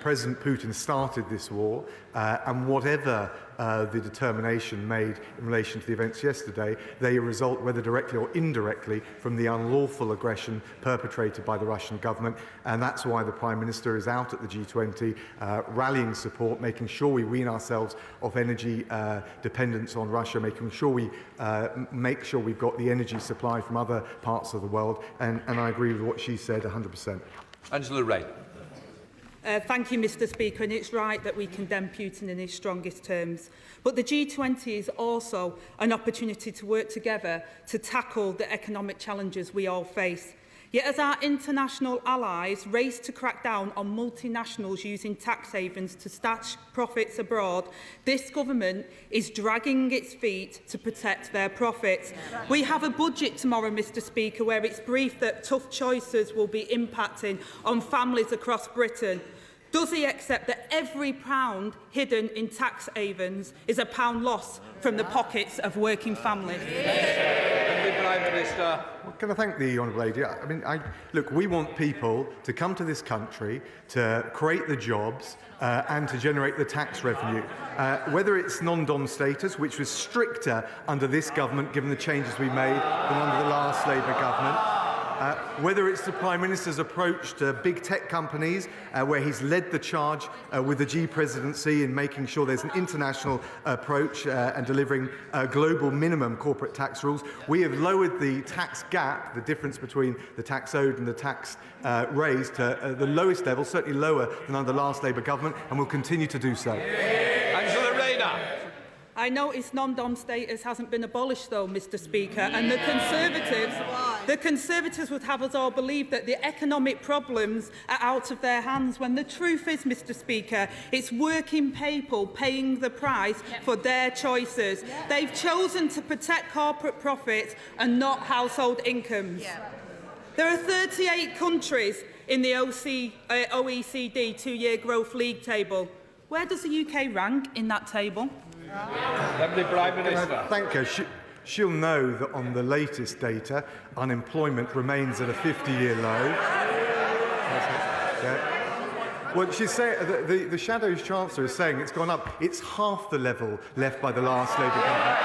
President Putin started this war, and whatever the determination made in relation to the events yesterday, they result, whether directly or indirectly, from the unlawful aggression perpetrated by the Russian government. And that's why the Prime Minister is out at the G20, rallying support, making sure we wean ourselves off energy dependence on Russia, making sure we make sure we've got the energy supply from other parts of the world. And I agree with what she said 100%. Angela Ray. Thank you, Mr Speaker, and it's right that we condemn Putin in his strongest terms. But the G20 is also an opportunity to work together to tackle the economic challenges we all face. Yet as our international allies race to crack down on multinationals using tax havens to stash profits abroad, this government is dragging its feet to protect their profits. We have a budget tomorrow, Mr Speaker, where it's briefed that tough choices will be impacting on families across Britain. Does he accept that every pound hidden in tax havens is a pound lost from the pockets of working families? Prime Minister. Well, can I thank the Honourable Lady? I mean, look, we want people to come to this country, to create the jobs and to generate the tax revenue. Whether it's non-dom status, which was stricter under this government, given the changes we made, than under the last Labour government. Whether it's the Prime Minister's approach to big tech companies, where he's led the charge with the G presidency in making sure there's an international approach and delivering global minimum corporate tax rules. We have lowered the tax gap, the difference between the tax owed and the tax raised, to the lowest level, certainly lower than under the last Labour government, and will continue to do so. Angela Rayner. I notice non-dom status hasn't been abolished, though, Mr Speaker, and the Conservatives would have us all believe that the economic problems are out of their hands, when the truth is, Mr Speaker, it's working people paying the price for their choices. They've chosen to protect corporate profits and not household incomes. There are 38 countries in the OECD two-year growth league table. Where does the UK rank in that table? Deputy Prime Minister. Thank her. She'll know that on the latest data, unemployment remains at a 50-year low. Well, she's saying the Shadow's Chancellor is saying it's gone up. It's half the level left by the last Labour government.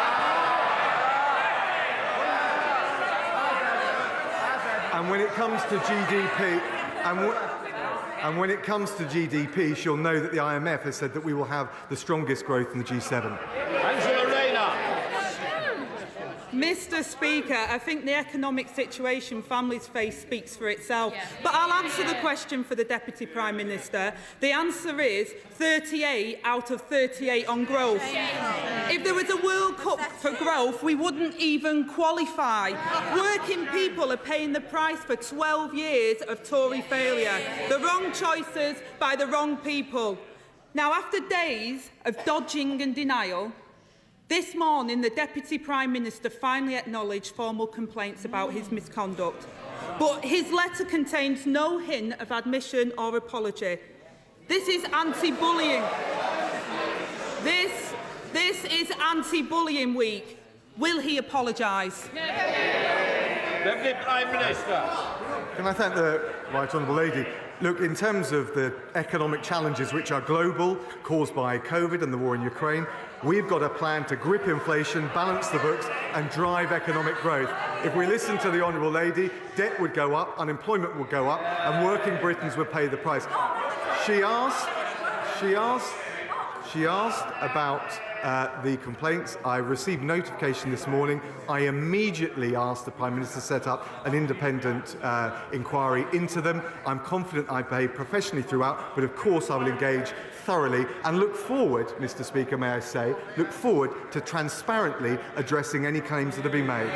And when it comes to GDP, and when it comes to GDP, she'll know that the IMF has said that we will have the strongest growth in the G7. Angela Rayner. Mr Speaker, I think the economic situation families face speaks for itself. But I'll answer the question for the Deputy Prime Minister. The answer is 38 out of 38 on growth. If there was a World Cup for growth, we wouldn't even qualify. Working people are paying the price for 12 years of Tory failure. The wrong choices by the wrong people. Now, after days of dodging and denial, this morning, the Deputy Prime Minister finally acknowledged formal complaints about his misconduct. But his letter contains no hint of admission or apology. This is anti-bullying. This is anti-bullying week. Will he apologise? Deputy Prime Minister. Can I thank the Right Honourable Lady? Look, in terms of the economic challenges which are global, caused by COVID and the war in Ukraine, we've got a plan to grip inflation, balance the books and drive economic growth. If we listen to the Honourable Lady, debt would go up, unemployment would go up and working Britons would pay the price. She asked She asked about the complaints. I received notification this morning. I immediately asked the Prime Minister to set up an independent inquiry into them. I'm confident I behaved professionally throughout, but of course I will engage thoroughly and look forward, Mr. Speaker, may I say, look forward to transparently addressing any claims that have been made.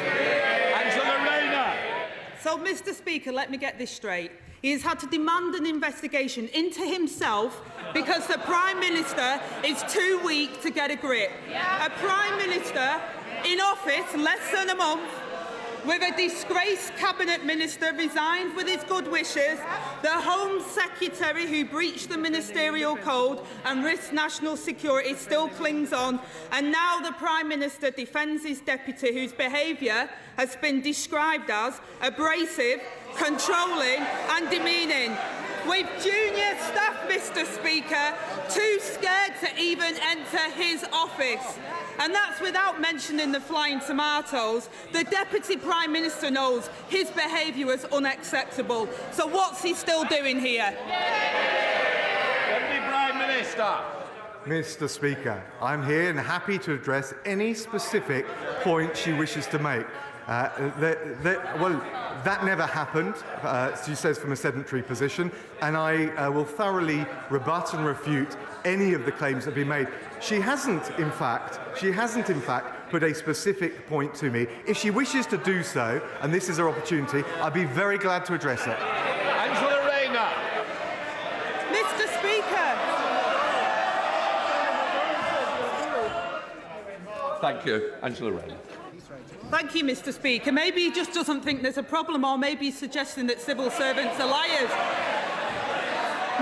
So, Mr. Speaker, let me get this straight. He has had to demand an investigation into himself because the Prime Minister is too weak to get a grip. A Prime Minister in office less than a month, with a disgraced Cabinet Minister resigned with his good wishes, the Home Secretary who breached the ministerial code and risked national security still clings on, and now the Prime Minister defends his deputy whose behaviour has been described as abrasive, controlling and demeaning. With junior staff, Mr. Speaker, too scared to even enter his office. And that's without mentioning the flying tomatoes. The Deputy Prime Minister knows his behaviour was unacceptable. So what's he still doing here? Deputy Prime Minister. Mr. Speaker, I'm here and happy to address any specific point she wishes to make. Well, that never happened, she says, from a sedentary position, and I will thoroughly rebut and refute any of the claims that have been made. She hasn't, in fact, put a specific point to me. If she wishes to do so, and this is her opportunity, I'd be very glad to address it. Angela Rayner. Mr. Speaker. Thank you. Angela Rayner. Thank you, Mr. Speaker. Maybe he just doesn't think there's a problem, or maybe he's suggesting that civil servants are liars.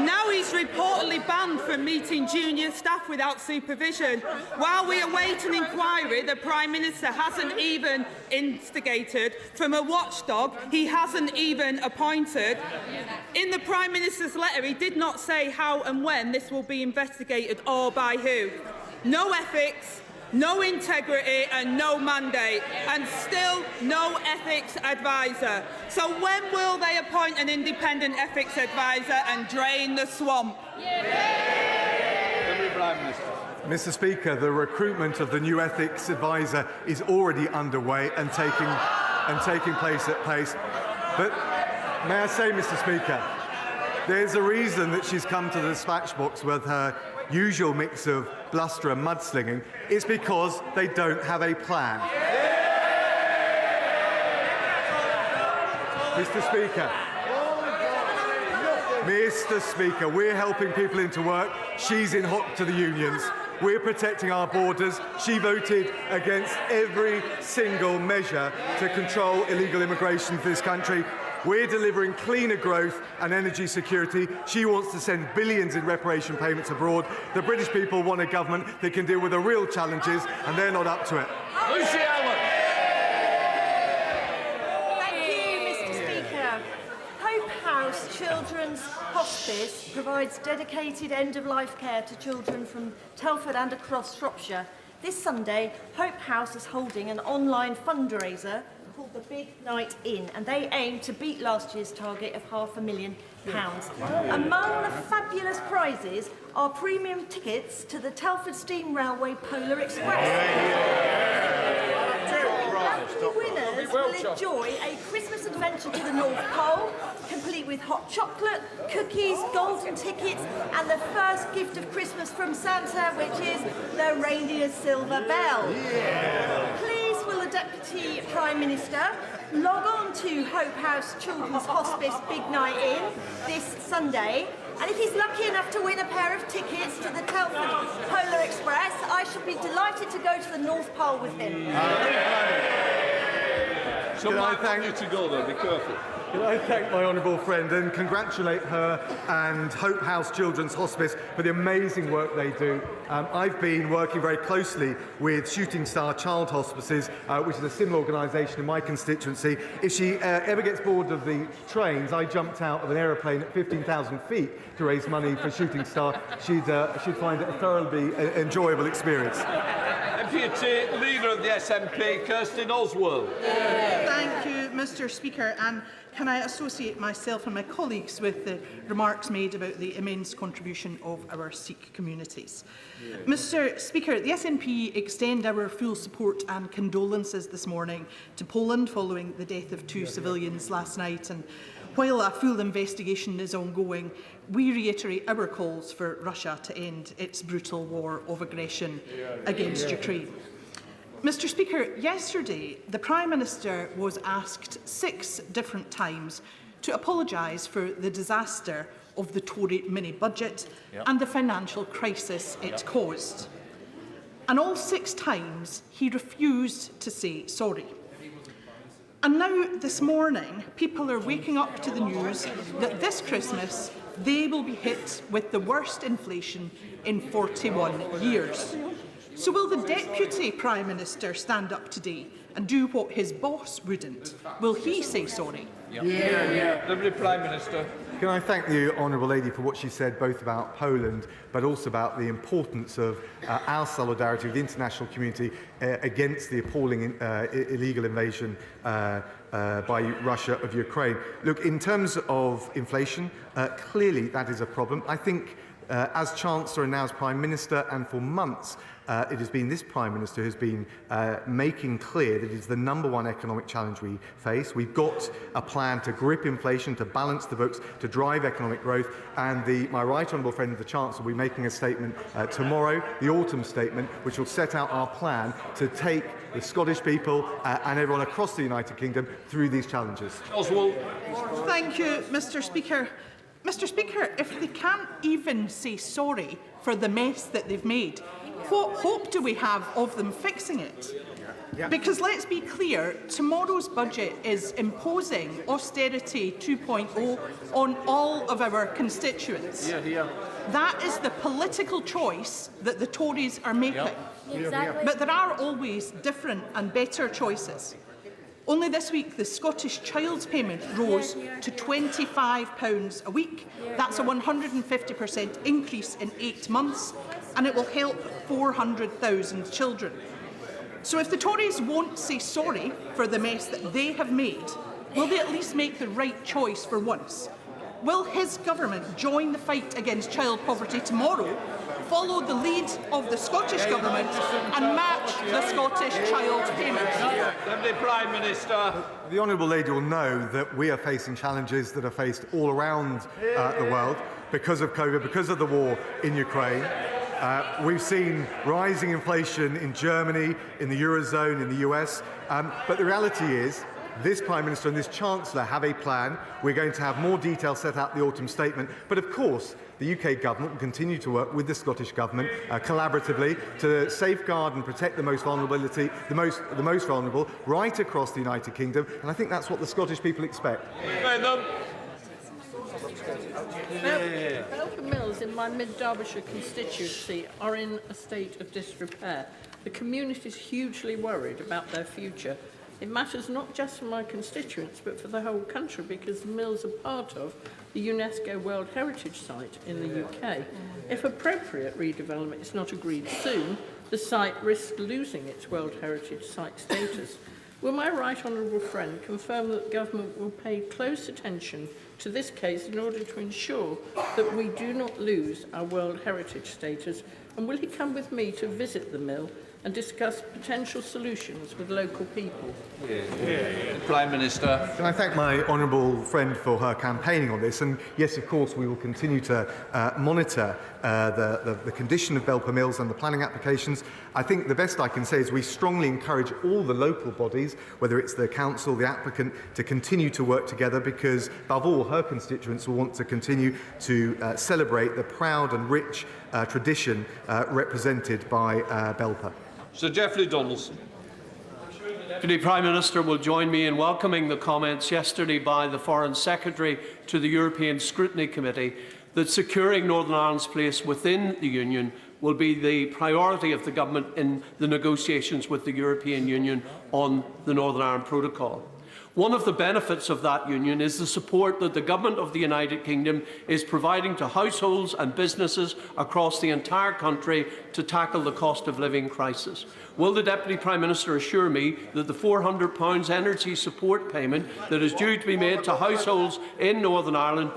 Now he's reportedly banned from meeting junior staff without supervision. While we await an inquiry the Prime Minister hasn't even instigated, from a watchdog he hasn't even appointed. In the Prime Minister's letter, he did not say how and when this will be investigated or by who. No ethics, no integrity and no mandate, and still no ethics advisor. So when will they appoint an independent ethics advisor and drain the swamp? Mr. Speaker, the recruitment of the new ethics advisor is already underway and taking place at pace. But may I say, Mr. Speaker, there's a reason that she's come to the dispatch box with her usual mix of bluster and mudslinging. It's because they don't have a plan. Mr. Speaker, we're helping people into work. She's in hock to the unions. We're protecting our borders. She voted against every single measure to control illegal immigration to this country. We're delivering cleaner growth and energy security. She wants to send billions in reparation payments abroad. The British people want a government that can deal with the real challenges, and they're not up to it. Lucy Allen. Thank you, Mr. Speaker. Hope House Children's Hospice provides dedicated end-of-life care to children from Telford and across Shropshire. This Sunday, Hope House is holding an online fundraiser called the Big Night In, and they aim to beat last year's target of £500,000. Among the fabulous prizes are premium tickets to the Telford Steam Railway Polar Express. Winners will enjoy a Christmas adventure to the North Pole, complete with hot chocolate, cookies, golden tickets, and the first gift of Christmas from Santa, which is the reindeer's silver bell. Please will the Deputy Prime Minister log on to Hope House Children's Hospice Big Night In this Sunday, and if he's lucky enough to win a pair of tickets to the Telford Polar Express, I shall be delighted to go to the North Pole with him. Can I thank you to go there? Be careful. Can I thank my honourable friend and congratulate her and Hope House Children's Hospice for the amazing work they do. I've been working very closely with Shooting Star Child Hospices, which is a similar organisation in my constituency. If she ever gets bored of the trains, I jumped out of an aeroplane at 15,000 feet to raise money for Shooting Star. She'd find it a thoroughly enjoyable experience. Deputy Leader of the SNP, Kirsten Oswald. Thank you, Mr. Speaker. And can I associate myself and my colleagues with the remarks made about the immense contribution of our Sikh communities? Mr. Speaker, the SNP extend our full support and condolences this morning to Poland following the death of two civilians last night. And while a full investigation is ongoing, we reiterate our calls for Russia to end its brutal war of aggression against Ukraine. Mr. Speaker, yesterday the Prime Minister was asked 6 different times to apologise for the disaster of the Tory mini-budget and the financial crisis it caused. And all 6 times he refused to say sorry. And now, this morning, people are waking up to the news that this Christmas they will be hit with the worst inflation in 41 years. So will the Deputy Prime Minister stand up today and do what his boss wouldn't? Will he say sorry? Deputy Prime Minister. Can I thank the Honourable Lady for what she said, both about Poland, but also about the importance of our solidarity with the international community against the appalling illegal invasion by Russia of Ukraine. Look, in terms of inflation, clearly that is a problem. I think as Chancellor and now as Prime Minister, and for months, it has been this Prime Minister who has been making clear that it is the #1 economic challenge we face. We've got a plan to grip inflation, to balance the books, to drive economic growth, and my right honourable friend the Chancellor will be making a statement tomorrow, the autumn statement, which will set out our plan to take the Scottish people and everyone across the United Kingdom through these challenges. Oswald. Thank you, Mr. Speaker. Mr. Speaker, if they can't even say sorry for the mess that they've made, what hope do we have of them fixing it? Because let's be clear, tomorrow's budget is imposing austerity 2.0 on all of our constituents. That is the political choice that the Tories are making. But there are always different and better choices. Only this week, the Scottish Child's Payment rose to £25 a week. That's a 150% increase in 8 months, and it will help 400,000 children. So if the Tories won't say sorry for the mess that they have made, will they at least make the right choice for once? Will his government join the fight against child poverty tomorrow, follow the lead of the Scottish Government and match the Scottish Child's Payment? Deputy Prime Minister. The Honourable Lady will know that we are facing challenges that are faced all around the world because of COVID, because of the war in Ukraine. We've seen rising inflation in Germany, in the Eurozone, in the US. But the reality is, this Prime Minister and this Chancellor have a plan. We're going to have more details set out in the autumn statement. But of course, the UK Government will continue to work with the Scottish Government collaboratively to safeguard and protect the most vulnerable right across the United Kingdom. And I think that's what the Scottish people expect. Belper Mills in my mid-Derbyshire constituency are in a state of disrepair. The community is hugely worried about their future. It matters not just for my constituents, but for the whole country, because the mills are part of the UNESCO World Heritage Site in the UK. If appropriate redevelopment is not agreed soon, the site risks losing its World Heritage Site status. Will my right honourable friend confirm that the government will pay close attention to this case in order to ensure that we do not lose our World Heritage status? And will he come with me to visit the mill and discuss potential solutions with local people? Prime Minister. Can I thank my honourable friend for her campaigning on this? And yes, of course, we will continue to monitor the condition of Belper Mills and the planning applications. I think the best I can say is we strongly encourage all the local bodies, whether it's the council, the applicant, to continue to work together, because above all, her constituents will want to continue to celebrate the proud and rich tradition represented by Belper. Sir Geoffrey Donaldson. Deputy Prime Minister will join me in welcoming the comments yesterday by the Foreign Secretary to the European Scrutiny Committee that securing Northern Ireland's place within the Union will be the priority of the Government in the negotiations with the European Union on the Northern Ireland Protocol. One of the benefits of that union is the support that the Government of the United Kingdom is providing to households and businesses across the entire country to tackle the cost of living crisis. Will the Deputy Prime Minister assure me that the £400 energy support payment that is due to be made to households in Northern Ireland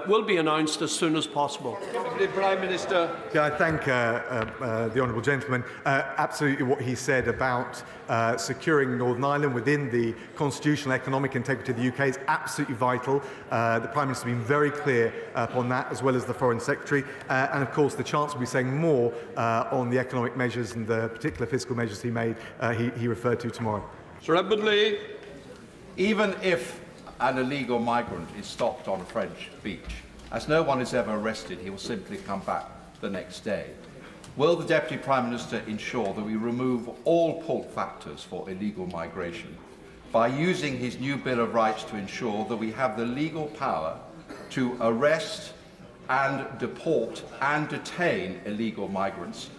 will be announced as soon as possible? Deputy Prime Minister. Yeah, I thank the honourable gentleman. Absolutely what he said about securing Northern Ireland within the constitutional economic integrity of the UK is absolutely vital. The Prime Minister has been very clear upon that, as well as the Foreign Secretary. And of course, the Chancellor will be saying more on the economic measures and the particular fiscal measures he referred to tomorrow. Sir Edmund Lee. Even if an illegal migrant is stopped on a French beach, as no one is ever arrested, he will simply come back the next day. Will the Deputy Prime Minister ensure that we remove all pull factors for illegal migration by using his new Bill of Rights to ensure that we have the legal power to arrest and deport and detain illegal migrants,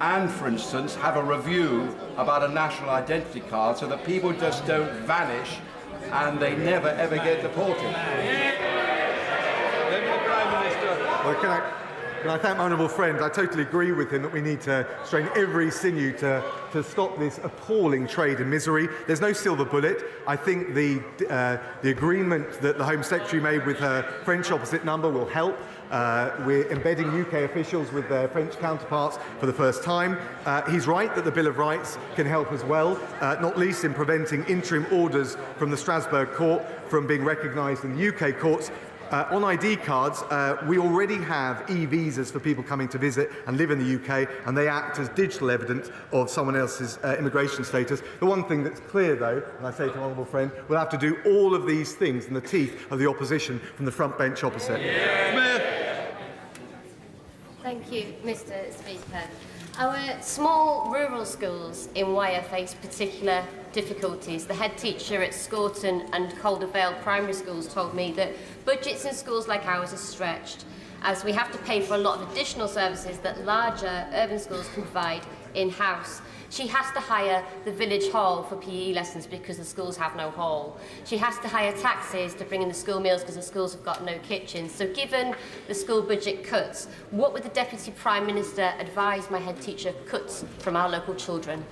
and, for instance, have a review about a national identity card so that people just don't vanish and they never ever get deported? Deputy Prime Minister. Well, can I thank my honourable friend? I totally agree with him that we need to strain every sinew to stop this appalling trade in misery. There's no silver bullet. I think the agreement that the Home Secretary made with her French opposite number will help. We're embedding UK officials with their French counterparts for the first time. He's right that the Bill of Rights can help as well, not least in preventing interim orders from the Strasbourg court from being recognised in the UK courts. On ID cards, we already have e-visas for people coming to visit and live in the UK, and they act as digital evidence of someone else's immigration status. The one thing that's clear, though, and I say to my honourable friend, we'll have to do all of these things in the teeth of the opposition from the front bench opposite. Thank you, Mr. Speaker. Our small rural schools in Wyre face particular difficulties. The head teacher at Scorton and Caldervale primary schools told me that budgets in schools like ours are stretched, as we have to pay for a lot of additional services that larger urban schools can provide in-house. She has to hire the village hall for PE lessons because the schools have no hall. She has to hire taxis to bring in the school meals because the schools have got no kitchens. So given the school budget cuts, what would the Deputy Prime Minister advise my head teacher cuts from our local children?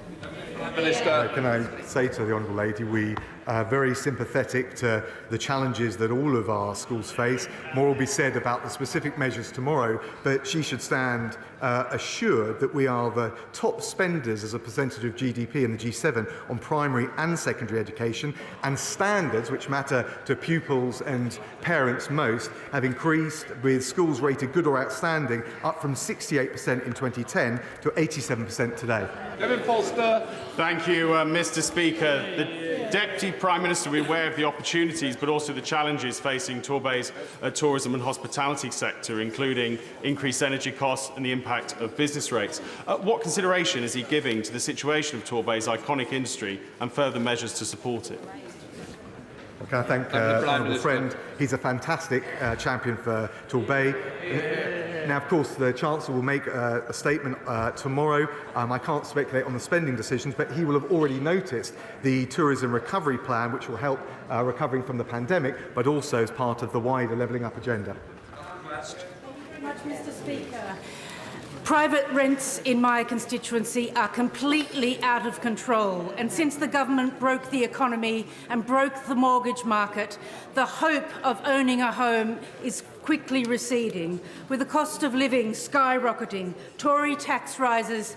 Minister. Can I say to the honourable lady, we are very sympathetic to the challenges that all of our schools face. More will be said about the specific measures tomorrow, but she should stand assured that we are the top spenders as a percentage of GDP in the G7 on primary and secondary education, and standards, which matter to pupils and parents most, have increased, with schools rated good or outstanding up from 68% in 2010 to 87% today. Kevin Foster. Thank you, Mr. Speaker. The Deputy Prime Minister will be aware of the opportunities but also the challenges facing Torbay's tourism and hospitality sector, including increased energy costs and the impact of business rates. What consideration is he giving to the situation of Torbay's iconic industry and further measures to support it? Can I thank the honourable friend? He's a fantastic champion for Torbay. Now, of course, the Chancellor will make a statement tomorrow. I can't speculate on the spending decisions, but he will have already noticed the tourism recovery plan, which will help recovering from the pandemic, but also as part of the wider levelling up agenda. Mr. Speaker. Private rents in my constituency are completely out of control, and since the government broke the economy and broke the mortgage market, the hope of owning a home is quickly receding, with the cost of living skyrocketing, Tory tax rises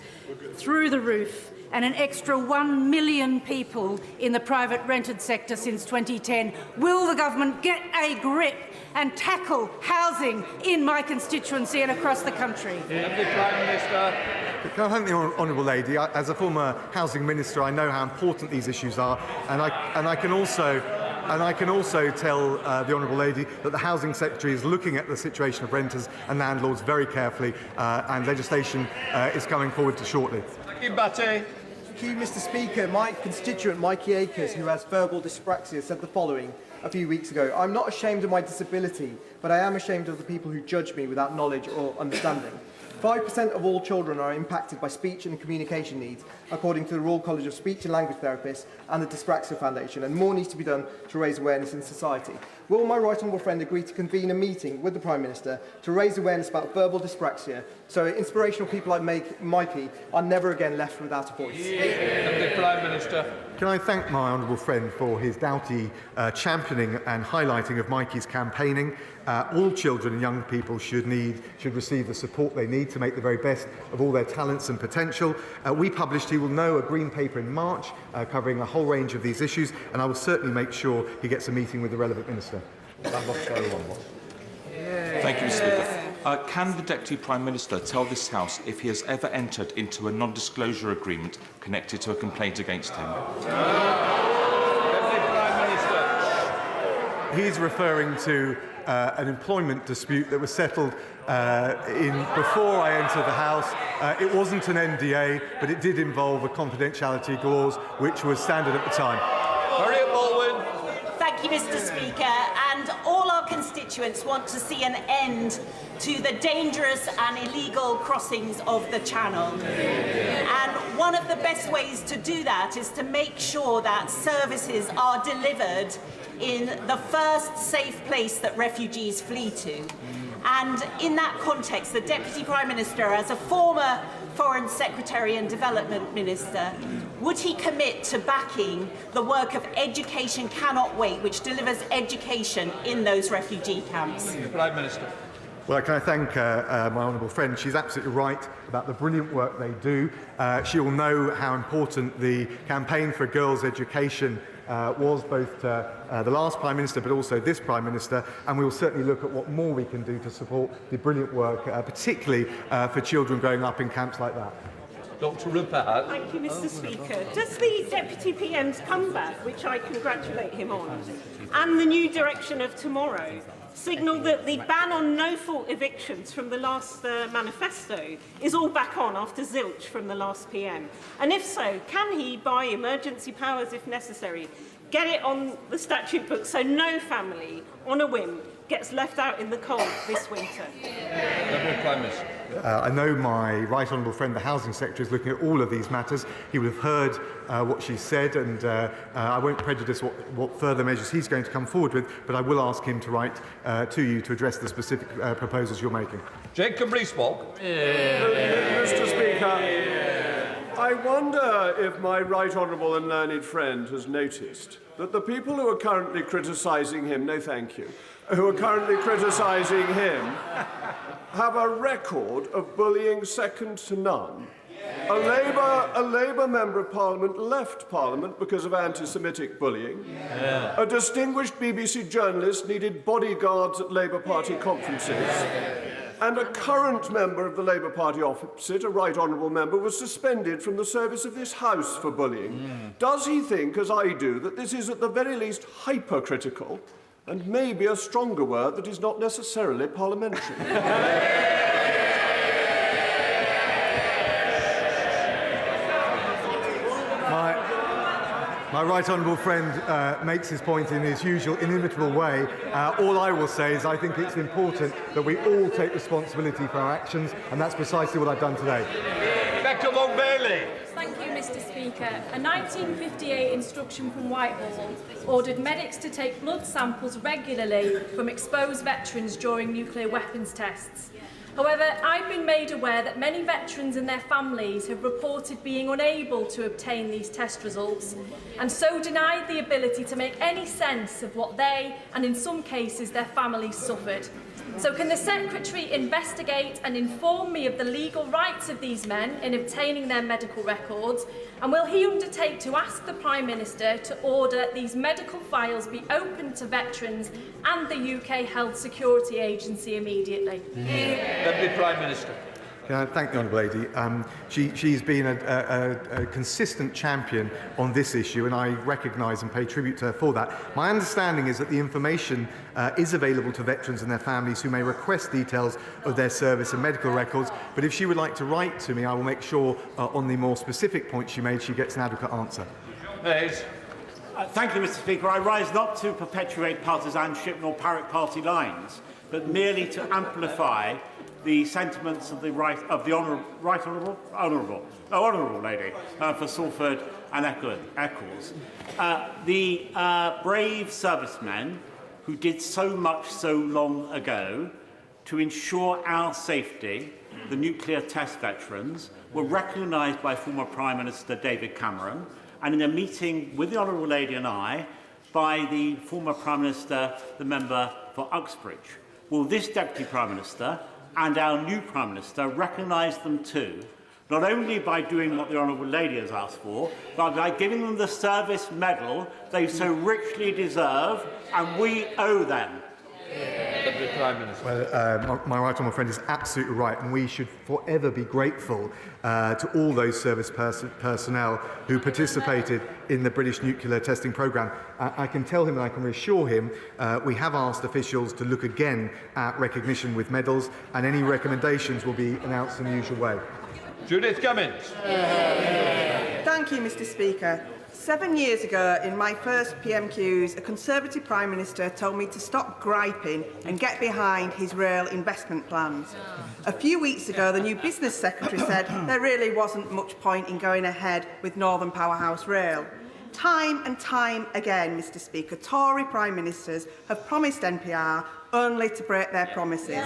through the roof, and an extra 1 million people in the private rented sector since 2010. Will the government get a grip and tackle housing in my constituency and across the country? Deputy Prime Minister. Can I thank the honourable lady? As a former housing minister, I know how important these issues are, and I can also tell the honourable lady that the Housing Secretary is looking at the situation of renters and landlords very carefully, and legislation is coming forward shortly. Thank you, Batty. Thank you, Mr. Speaker. My constituent, Mikey Akers, who has verbal dyspraxia, said the following a few weeks ago: "I'm not ashamed of my disability, but I am ashamed of the people who judge me without knowledge or understanding." 5% of all children are impacted by speech and communication needs, according to the Royal College of Speech and Language Therapists and the Dyspraxia Foundation, and more needs to be done to raise awareness in society. Will my right honourable friend agree to convene a meeting with the Prime Minister to raise awareness about verbal dyspraxia so inspirational people like Mikey are never again left without a voice? The Prime Minister. Can I thank my honourable friend for his doughty championing and highlighting of Mikey's campaigning. All children and young people should receive the support they need to make the very best of all their talents and potential. We published, he will know, a green paper in March covering a whole range of these issues, and I will certainly make sure he gets a meeting with the relevant minister. Thank you, Mr. Speaker. Can the Deputy Prime Minister tell this House if he has ever entered into a non-disclosure agreement connected to a complaint against him? Deputy Prime Minister. He's referring to an employment dispute that was settled before I entered the House. It wasn't an NDA, but it did involve a confidentiality clause, which was standard at the time. Harriet Baldwin. Thank you, Mr. Speaker. And all our constituents want to see an end to the dangerous and illegal crossings of the Channel. And one of the best ways to do that is to make sure that services are delivered in the first safe place that refugees flee to. And in that context, the Deputy Prime Minister, as a former Foreign Secretary and Development Minister, would he commit to backing the work of Education Cannot Wait, which delivers education in those refugee camps? Prime Minister. Well, can I thank my honourable friend? She's absolutely right about the brilliant work they do. She will know how important the campaign for girls' education was, both the last Prime Minister but also this Prime Minister, and we will certainly look at what more we can do to support the brilliant work, particularly for children growing up in camps like that. Dr. Rupert. Thank you, Mr. Speaker. Does the Deputy PM's comeback, which I congratulate him on, and the new direction of tomorrow signal that the ban on no-fault evictions from the last manifesto is all back on after zilch from the last PM? And if so, can he, by emergency powers if necessary, get it on the statute book so no family, on a whim, gets left out in the cold this winter? Prime Minister. I know my right honourable friend, the Housing Secretary, is looking at all of these matters. He would have heard what she said, and I won't prejudice what further measures he's going to come forward with, but I will ask him to write to you to address the specific proposals you're making. Jacob Rees-Mogg. Mr. Speaker, I wonder if my right honourable and learned friend has noticed that the people who are currently criticising him, no thank you, who are currently criticising him have a record of bullying second to none. A Labour Member of Parliament left Parliament because of anti-Semitic bullying. A distinguished BBC journalist needed bodyguards at Labour Party conferences. And a current member of the Labour Party opposite, a right honourable member, was suspended from the service of this House for bullying. Does he think, as I do, that this is at the very least hypercritical, and maybe a stronger word that is not necessarily parliamentary? My right honourable friend makes his point in his usual inimitable way. All I will say is I think it's important that we all take responsibility for our actions, and that's precisely what I've done today. Rebecca Long-Bailey. Thank you, Mr. Speaker. A 1958 instruction from Whitehall ordered medics to take blood samples regularly from exposed veterans during nuclear weapons tests. However, I've been made aware that many veterans and their families have reported being unable to obtain these test results, and so denied the ability to make any sense of what they, and in some cases their families, suffered. So can the Secretary investigate and inform me of the legal rights of these men in obtaining their medical records, and will he undertake to ask the Prime Minister to order these medical files be opened to veterans and the UK Health Security Agency immediately? Deputy Prime Minister. Thank the honourable lady. She's been a consistent champion on this issue, and I recognise and pay tribute to her for that. My understanding is that the information is available to veterans and their families who may request details of their service and medical records, but if she would like to write to me, I will make sure on the more specific points she made, she gets an adequate answer. Thank you, Mr. Speaker. I rise not to perpetuate partisanship nor parrot party lines, but merely to amplify the sentiments of the honourable lady for Salford and Eccles. The brave servicemen who did so much so long ago to ensure our safety, the nuclear test veterans, were recognised by former Prime Minister David Cameron, and in a meeting with the Honourable Lady and I, by the former Prime Minister, the member for Uxbridge. Will this Deputy Prime Minister and our new Prime Minister recognise them too, not only by doing what the Honourable Lady has asked for, but by giving them the service medal they so richly deserve, and we owe them? Deputy Prime Minister. Well, my right honourable friend is absolutely right, and we should forever be grateful to all those service personnel who participated in the British nuclear testing programme. I can tell him and I can reassure him we have asked officials to look again at recognition with medals, and any recommendations will be announced in the usual way. Judith Cummins. Thank you, Mr. Speaker. 7 years ago, in my first PMQs, a Conservative Prime Minister told me to stop griping and get behind his rail investment plans. A few weeks ago, the new Business Secretary said there really wasn't much point in going ahead with Northern Powerhouse Rail. Time and time again, Mr. Speaker, Tory Prime Ministers have promised NPR only to break their promises.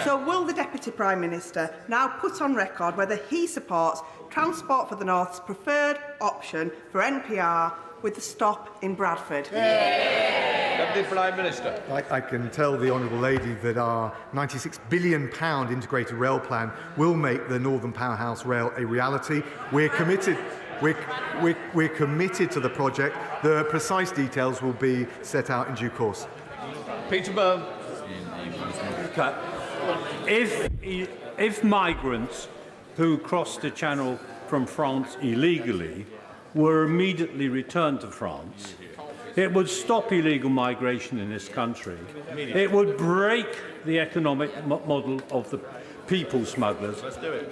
So will the Deputy Prime Minister now put on record whether he supports Transport for the North's preferred option for NPR with the stop in Bradford? Deputy Prime Minister. I can tell the honourable lady that our £96 billion integrated rail plan will make the Northern Powerhouse Rail a reality. We're committed. We're committed to the project. The precise details will be set out in due course. Peter Byrne. If migrants who crossed the Channel from France illegally were immediately returned to France, it would stop illegal migration in this country. It would break the economic model of the people smugglers.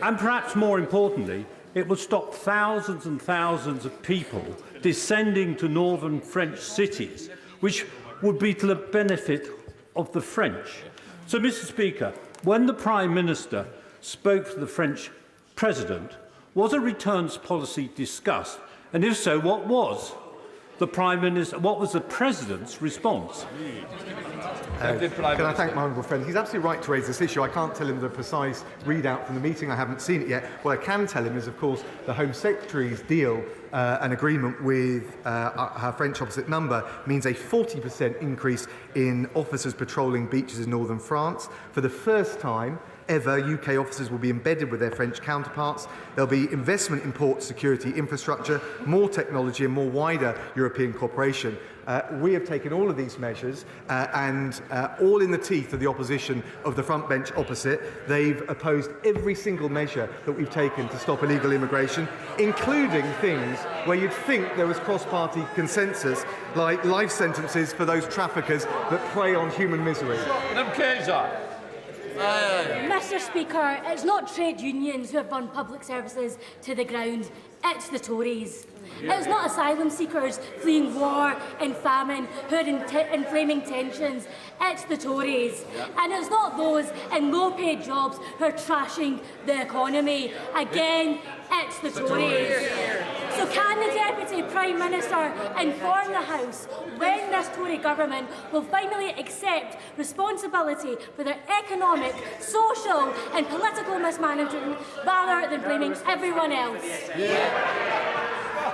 And perhaps more importantly, it would stop thousands and thousands of people descending to northern French cities, which would be to the benefit of the French. So, Mr. Speaker, when the Prime Minister spoke to the French President, was a returns policy discussed? And if so, what was the Prime Minister? What was the President's response? Can I thank my honourable friend? He's absolutely right to raise this issue. I can't tell him the precise readout from the meeting. I haven't seen it yet. What I can tell him is, of course, the Home Secretary's deal, an agreement with her French opposite number, means a 40% increase in officers patrolling beaches in northern France. For the first time ever, UK officers will be embedded with their French counterparts. There'll be investment in port security infrastructure, more technology and more wider European cooperation. We have taken all of these measures and all in the teeth of the opposition of the front bench opposite. They've opposed every single measure that we've taken to stop illegal immigration, including things where you'd think there was cross-party consensus, like life sentences for those traffickers that prey on human misery. Mr. Speaker, it's not trade unions who have run public services to the ground, it's the Tories. It's not asylum seekers fleeing war and famine who are inflaming tensions, it's the Tories. And it's not those in low-paid jobs who are trashing the economy. Again, it's the Tories. So can the Deputy Prime Minister inform the House when this Tory government will finally accept responsibility for their economic, social and political mismanagement rather than blaming everyone else?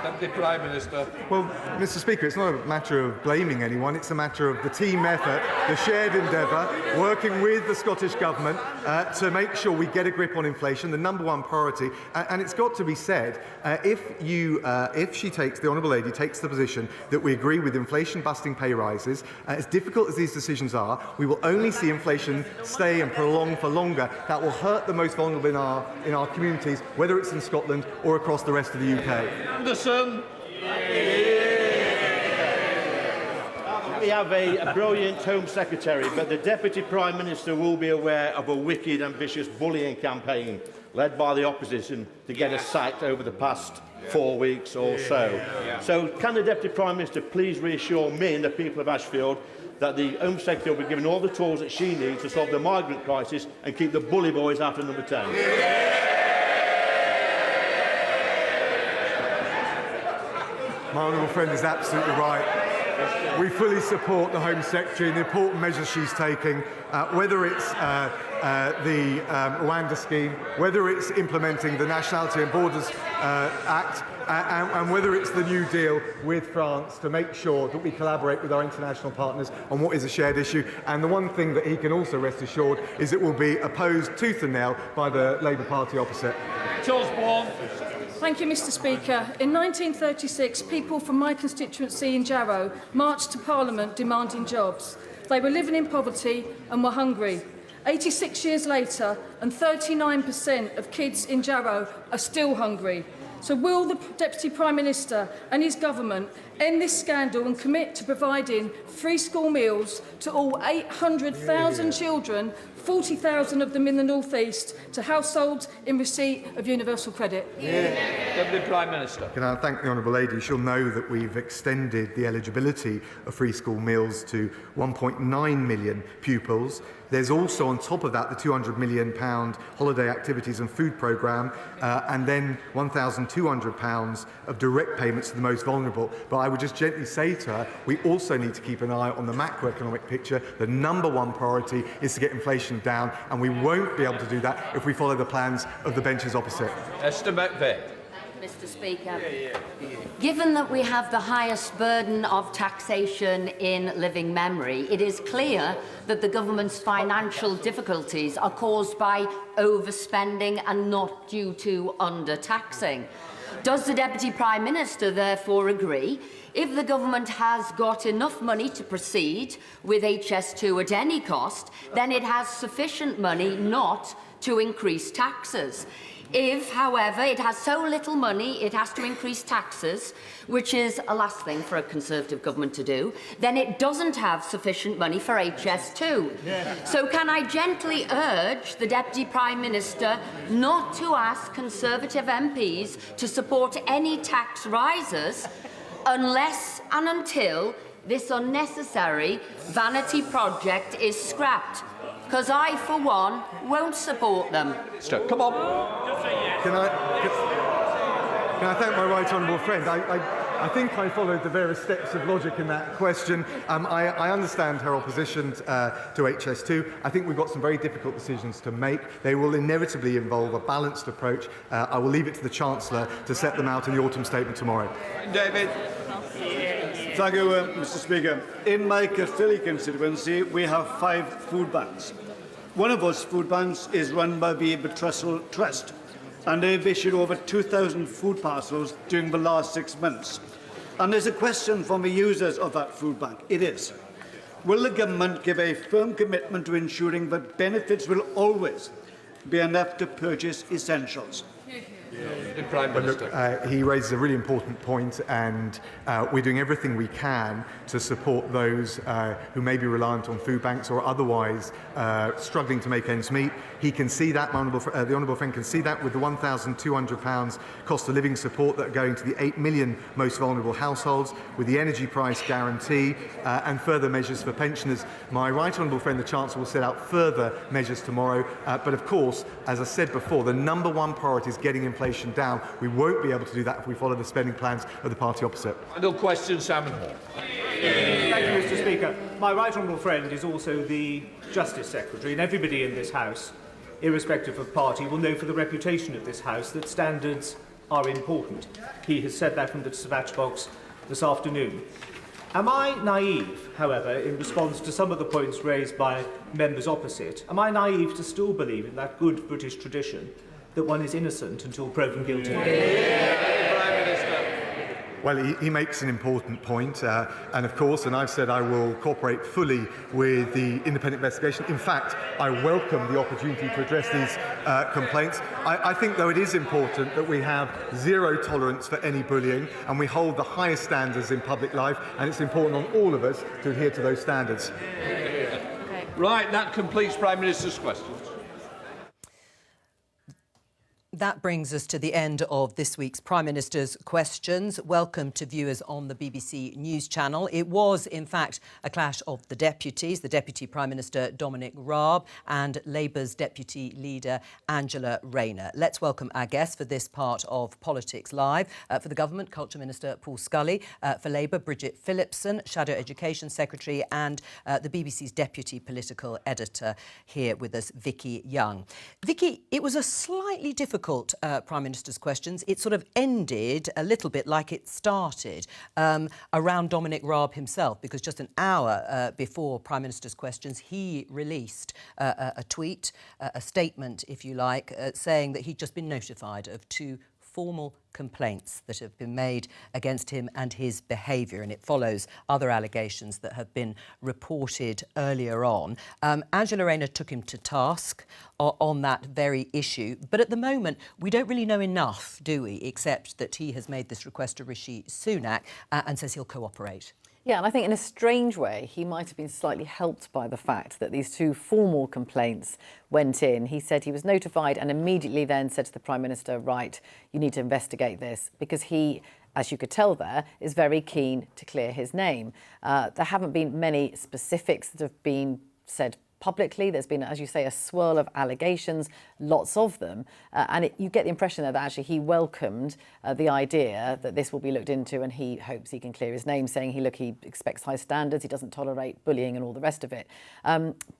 Deputy Prime Minister. Well, Mr. Speaker, it's not a matter of blaming anyone, it's a matter of the team effort, the shared endeavour, working with the Scottish Government to make sure we get a grip on inflation, the number one priority. And it's got to be said, if the Honourable Lady takes the position that we agree with inflation-busting pay rises, as difficult as these decisions are, we will only see inflation stay and prolong for longer. That will hurt the most vulnerable in our communities, whether it's in Scotland or across the rest of the UK. Anderson. We have a brilliant Home Secretary, but the Deputy Prime Minister will be aware of a wicked, ambitious bullying campaign led by the opposition, to get us sacked over the past 4 weeks or so. So can the Deputy Prime Minister please reassure me and the people of Ashfield that the Home Secretary will be given all the tools that she needs to solve the migrant crisis and keep the bully boys out of number 10? My honourable friend is absolutely right. We fully support the Home Secretary and the important measures she's taking, whether it's the Rwanda scheme, whether it's implementing the Nationality and Borders Act, and whether it's the New Deal with France to make sure that we collaborate with our international partners on what is a shared issue. And the one thing that he can also rest assured is it will be opposed tooth and nail by the Labour Party opposite. Charles Bourne. Thank you, Mr. Speaker. In 1936, people from my constituency in Jarrow marched to Parliament demanding jobs. They were living in poverty and were hungry. 86 years later, and 39% of kids in Jarrow are still hungry. So will the Deputy Prime Minister and his government end this scandal and commit to providing free school meals to all 800,000 children, 40,000 of them in the North East, to households in receipt of universal credit? Deputy Prime Minister. Can I thank the honourable lady? She'll know that we've extended the eligibility of free school meals to 1.9 million pupils. There's also, on top of that, the £200 million holiday activities and food programme, and then £1,200 of direct payments to the most vulnerable. But I would just gently say to her, we also need to keep an eye on the macroeconomic picture. The number one priority is to get inflation down, and we won't be able to do that if we follow the plans of the benches opposite. Esther McVeigh. Mr. Speaker. Given that we have the highest burden of taxation in living memory, it is clear that the government's financial difficulties are caused by overspending and not due to under-taxing. Does the Deputy Prime Minister therefore agree, if the government has got enough money to proceed with HS2 at any cost, then it has sufficient money not to increase taxes? If, however, it has so little money it has to increase taxes, which is a last thing for a Conservative government to do, then it doesn't have sufficient money for HS2. So can I gently urge the Deputy Prime Minister not to ask Conservative MPs to support any tax rises unless and until this unnecessary vanity project is scrapped? Because I, for one, won't support them. Come on. Can I thank my right honourable friend? I think I followed the various steps of logic in that question. I understand her opposition to HS2. I think we've got some very difficult decisions to make. They will inevitably involve a balanced approach. I will leave it to the Chancellor to set them out in the autumn statement tomorrow. David. Thank you, Mr. Speaker. In my Caerphilly constituency, we have 5 food banks. One of those food banks is run by the Betrussell Trust, and they've issued over 2,000 food parcels during the last 6 months. And there's a question from the users of that food bank. It is, will the government give a firm commitment to ensuring that benefits will always be enough to purchase essentials? The Prime Minister. Look, he raises a really important point, and we're doing everything we can to support those who may be reliant on food banks or otherwise struggling to make ends meet. He can see that, the honourable friend can see that with the £1,200 cost of living support that are going to the 8 million most vulnerable households, with the energy price guarantee and further measures for pensioners. My right honourable friend, the Chancellor, will set out further measures tomorrow. But of course, as I said before, the number one priority is getting inflation down. We won't be able to do that if we follow the spending plans of the party opposite. Final question, Salmon Hall. Thank you, Mr. Speaker. My right honourable friend is also the Justice Secretary, and everybody in this House, irrespective of party, will know for the reputation of this House that standards are important. He has said that from the dispatch box this afternoon. Am I naive, however, in response to some of the points raised by members opposite? Am I naive to still believe in that good British tradition that one is innocent until proven guilty? Well, he makes an important point, and of course, and I've said I will cooperate fully with the independent investigation. In fact, I welcome the opportunity to address these complaints. I think, though, it is important that we have zero tolerance for any bullying, and we hold the highest standards in public life, and it's important on all of us to adhere to those standards. Right, that completes Prime Minister's questions. That brings us to the end of this week's Prime Minister's Questions. Welcome to viewers on the BBC News Channel. It was, in fact, a clash of the deputies, the Deputy Prime Minister Dominic Raab and Labour's Deputy Leader Angela Rayner. Let's welcome our guests for this part of Politics Live. For the Government, Culture Minister Paul Scully. For Labour, Bridget Phillipson, Shadow Education Secretary, and the BBC's Deputy Political Editor here with us, Vicky Young. Vicky, it was a slightly difficult Prime Minister's Questions. It sort of ended a little bit like it started around Dominic Raab himself, because just an hour before Prime Minister's Questions, he released a tweet, a statement, if you like, saying that he'd just been notified of 2 formal complaints that have been made against him and his behaviour, and it follows other allegations that have been reported earlier on. Angela Rayner took him to task on that very issue, but at the moment we don't really know enough, do we, except that he has made this request to Rishi Sunak and says he'll cooperate. Yeah, and I think in a strange way, he might have been slightly helped by the fact that these 2 formal complaints went in. He said he was notified and immediately then said to the Prime Minister, right, you need to investigate this, because he, as you could tell there, is very keen to clear his name. There haven't been many specifics that have been said publicly. There's been, as you say, a swirl of allegations, lots of them. You get the impression there that actually he welcomed the idea that this will be looked into, and he hopes he can clear his name, saying he expects high standards, he doesn't tolerate bullying and all the rest of it.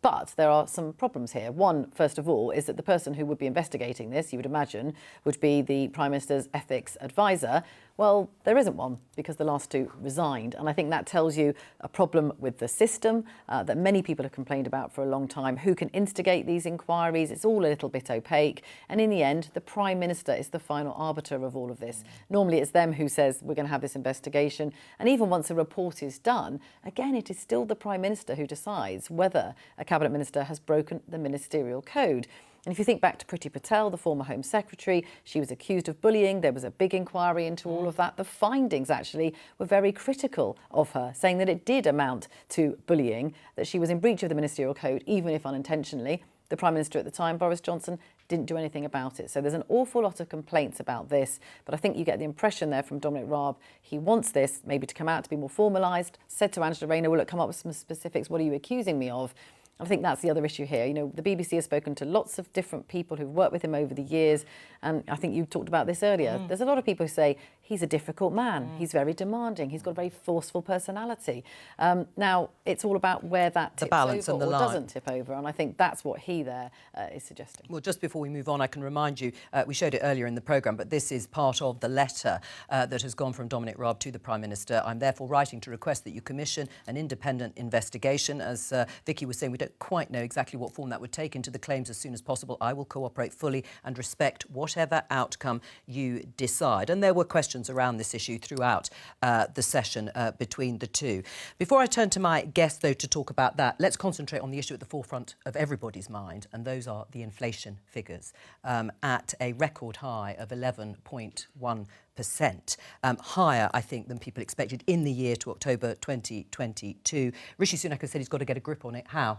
But there are some problems here. One, first of all, is that the person who would be investigating this, you would imagine, would be the Prime Minister's ethics advisor. Well, there isn't one, because the last 2 resigned. And I think that tells you a problem with the system that many people have complained about for a long time. Who can instigate these inquiries? It's all a little bit opaque. And in the end, the Prime Minister is the final arbiter of all of this. Normally, it's them who says, we're going to have this investigation. And even once a report is done, again, it is still the Prime Minister who decides whether a Cabinet Minister has broken the ministerial code. And if you think back to Priti Patel, the former Home Secretary, she was accused of bullying. There was a big inquiry into all of that. The findings actually were very critical of her, saying that it did amount to bullying, that she was in breach of the ministerial code, even if unintentionally. The Prime Minister at the time, Boris Johnson, didn't do anything about it. So there's an awful lot of complaints about this. But I think you get the impression there from Dominic Raab, he wants this maybe to come out, to be more formalised, said to Angela Rayner, will it come up with some specifics? What are you accusing me of? I think that's the other issue here. You know, the BBC has spoken to lots of different people who've worked with him over the years, and I think you talked about this earlier. There's a lot of people who say he's a difficult man, he's very demanding, he's got a very forceful personality. Now, it's all about where that tips balance over and the or line. doesn't tip over, and I think that's what he there is suggesting. Well, just before we move on, I can remind you, we showed it earlier in the programme, but this is part of the letter that has gone from Dominic Raab to the Prime Minister. I'm therefore writing to request that you commission an independent investigation. As Vicky was saying, we don't quite know exactly what form that would take, into the claims as soon as possible. I will cooperate fully and respect whatever outcome you decide. And there were questions around this issue throughout the session between the 2. Before I turn to my guest, though, to talk about that, let's concentrate on the issue at the forefront of everybody's mind, and those are the inflation figures at a record high of 11.1%. Higher, I think, than people expected in the year to October 2022. Rishi Sunak has said he's got to get a grip on it. How?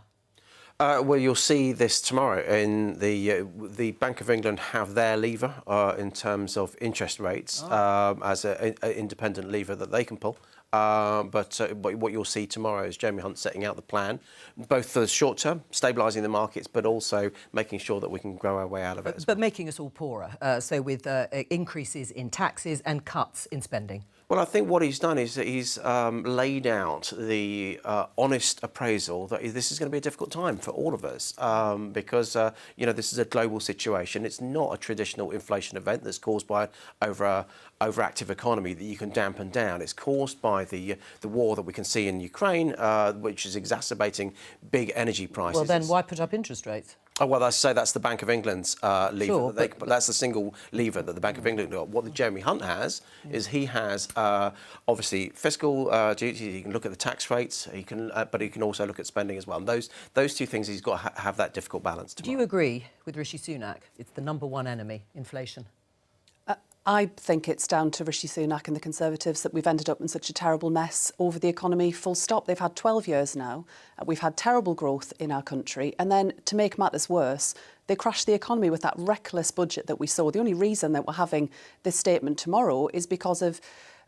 Well, you'll see this tomorrow. In the Bank of England have their lever in terms of interest rates as an independent lever that they can pull. But what you'll see tomorrow is Jeremy Hunt setting out the plan, both for the short term, stabilising the markets, but also making sure that we can grow our way out of it. But making us all poorer, so with increases in taxes and cuts in spending. Well, I think what he's done is that he's laid out the honest appraisal that this is going to be a difficult time for all of us because, you know, this is a global situation. It's not a traditional inflation event that's caused by overactive economy that you can dampen down. It's caused by the war that we can see in Ukraine, which is exacerbating big energy prices. Well, then why put up interest rates? Oh, well, I say that's the Bank of England's lever. Sure, that's the single lever that the Bank of England got. What the Jeremy Hunt has is he has obviously fiscal duties. He can look at the tax rates. He can, but he can also look at spending as well. And those 2 things, he's got to have that difficult balance. Do you agree with Rishi Sunak? It's the #1 enemy, inflation. I think it's down to Rishi Sunak and the Conservatives that we've ended up in such a terrible mess over the economy, full stop. They've had 12 years now. We've had terrible growth in our country. And then, to make matters worse, They crashed the economy with that reckless budget that we saw. The only reason that we're having this statement tomorrow is because of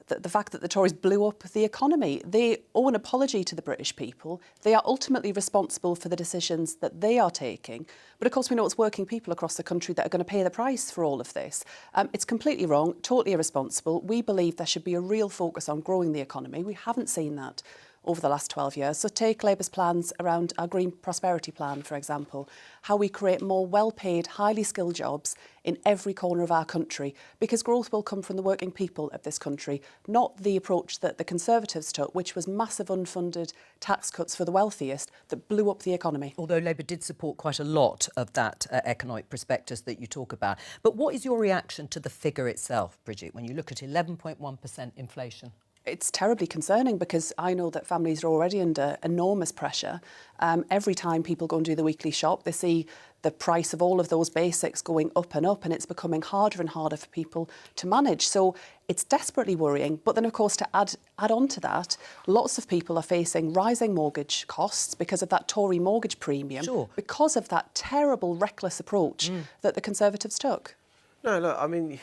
the fact that the Tories blew up the economy. They owe an apology to the British people. They are ultimately responsible for the decisions that they are taking. But of course, we know it's working people across the country that are going to pay the price for all of this. It's completely wrong, totally irresponsible. We believe there should be a real focus on growing the economy. We haven't seen that over the last 12 years. So take Labour's plans around our Green Prosperity Plan, for example, how we create more well-paid, highly skilled jobs in every corner of our country, because growth will come from the working people of this country, not the approach that the Conservatives took, which was massive unfunded tax cuts for the wealthiest that blew up the economy. Although Labour did support quite a lot of that economic prospectus that you talk about. But what is your reaction to the figure itself, Bridget, when you look at 11.1% inflation? It's terribly concerning because I know that families are already under enormous pressure. Every time people go and do the weekly shop, they see the price of all of those basics going up, and it's becoming harder and harder for people to manage. So it's desperately worrying. But then, of course, to add on to that, lots of people are facing rising mortgage costs because of that Tory mortgage premium, because of that terrible, reckless approach that the Conservatives took. No, look, I mean,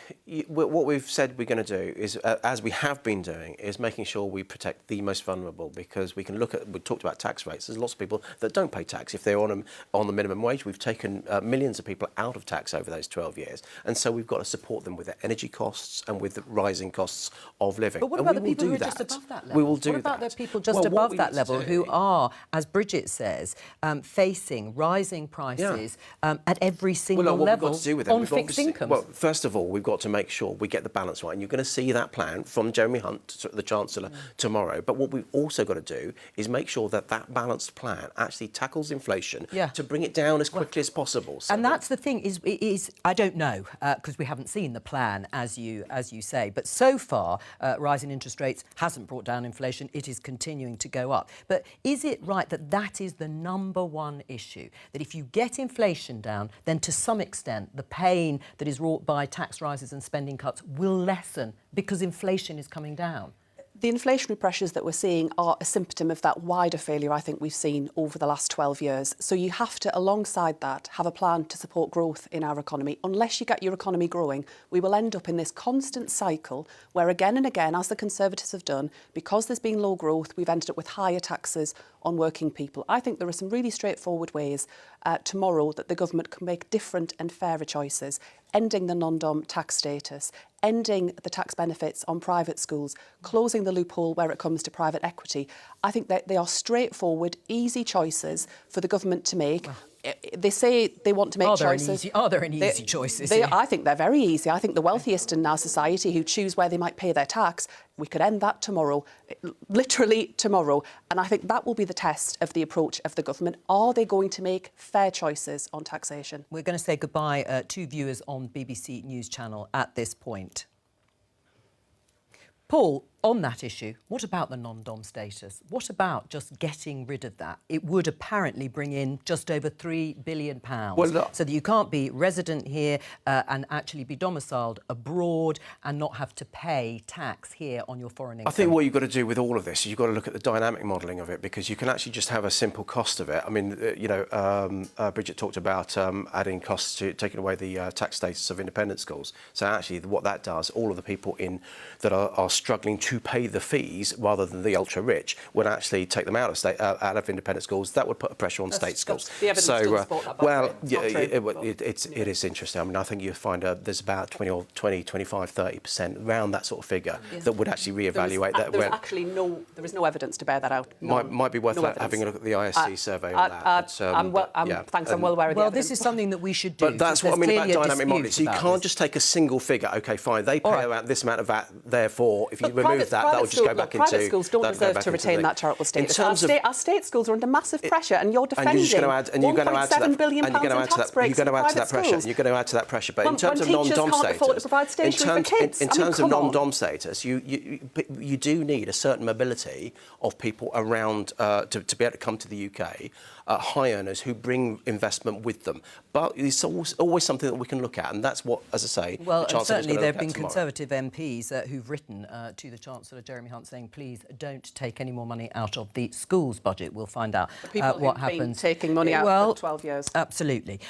what we've said we're going to do is, as we have been doing, is making sure we protect the most vulnerable, because we can look at, we talked about tax rates. There's lots of people that don't pay tax if they're on the minimum wage. We've taken millions of people out of tax over those 12 years. And so we've got to support them with their energy costs and with the rising costs of living. But what and about the we will people do who are that. just above that level? We will do that. What about the people just above that level who are, as Bridget says, facing rising prices at every single what level we've got to do with them, on fixed incomes? Well, first of all, we've got to make sure we get the balance right. And you're going to see that plan from Jeremy Hunt, the Chancellor, tomorrow. But what we've also got to do is make sure that that balanced plan actually tackles inflation to bring it down as quickly as possible. So and that's the thing, is I don't know, because we haven't seen the plan, as you say. But so far, rising interest rates hasn't brought down inflation. It is continuing to go up. But is it right that that is the number one issue? That if you get inflation down, then to some extent, the pain that is wrought by tax rises and spending cuts will lessen because inflation is coming down? The inflationary pressures that we're seeing are a symptom of that wider failure I think we've seen over the last 12 years. So you have to, alongside that, have a plan to support growth in our economy. Unless you get your economy growing, we will end up in this constant cycle where again and again, as the Conservatives have done, because there's been low growth, we've ended up with higher taxes on working people. I think there are some really straightforward ways tomorrow that the government can make different and fairer choices, ending the non-dom tax status, ending the tax benefits on private schools, closing the loophole where it comes to private equity. I think that they are straightforward, easy choices for the government to make. They say they want to make choices. Are there any easy choices? I think they're very easy. I think the wealthiest in our society who choose where they might pay their tax, we could end that tomorrow, literally tomorrow. And I think that will be the test of the approach of the government. Are they going to make fair choices on taxation? We're going to say goodbye to viewers on BBC News Channel at this point. Paul, on that issue, what about the non-dom status? What about just getting rid of that? It would apparently bring in just over £3 billion, so that you can't be resident here and actually be domiciled abroad and not have to pay tax here on your foreign income. I think what you've got to do with all of this is you've got to look at the dynamic modelling of it, because you can actually just have a simple cost of it. I mean, Bridget talked about adding costs to taking away the tax status of independent schools. So actually what that does, all of the people that are struggling to pay the fees rather than the ultra-rich would actually take them out of independent schools. That would put a pressure on state schools. The evidence doesn't support that, well, it is interesting. I mean, I think you find there's about 25, 30% around that sort of figure that would actually reevaluate that. There is no evidence to bear that out. Might be worth having a look at the ISC survey on that. I'm well aware of the evidence. This is something that we should do. But that's what I mean about dynamic modelling. So you can't just take a single figure. OK, fine, they pay around this amount of VAT, therefore, if you remove that, that will just go back into... Private schools don't deserve to retain that charitable status. Our state schools are under massive pressure, and you're defending £1.7 billion in tax breaks for private schools. You're going to add to that pressure. But in terms of non-dom status, in terms of non-dom status, you do need a certain mobility of people around to be able to come to the UK, high earners who bring investment with them. But it's always something that we can look at, and that's what, as I say, well, the Chancellor certainly there have been tomorrow. Conservative MPs who've written to the Chancellor Jeremy Hunt saying, please don't take any more money out of the schools budget. We'll find out what happens. Taking money out for 12 years. Absolutely.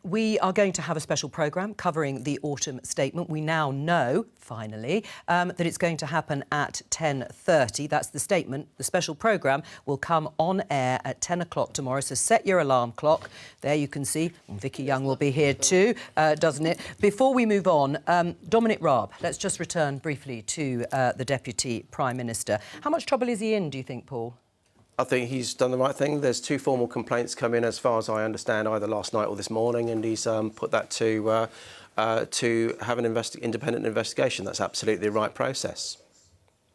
We are going to have a special programme covering the autumn statement. We now know, finally, that it's going to happen at 10:30. That's the statement. The special programme will come on air at 10 o'clock tomorrow, so set your alarm clock. There you can see Vicky Young will be here too, doesn't it? Before we move on, Dominic Raab, let's just return briefly to the Deputy Prime Minister. How much trouble is he in, do you think, Paul? I think he's done the right thing. There's 2 formal complaints come in, as far as I understand, either last night or this morning, and he's put that to have an independent investigation. That's absolutely the right process.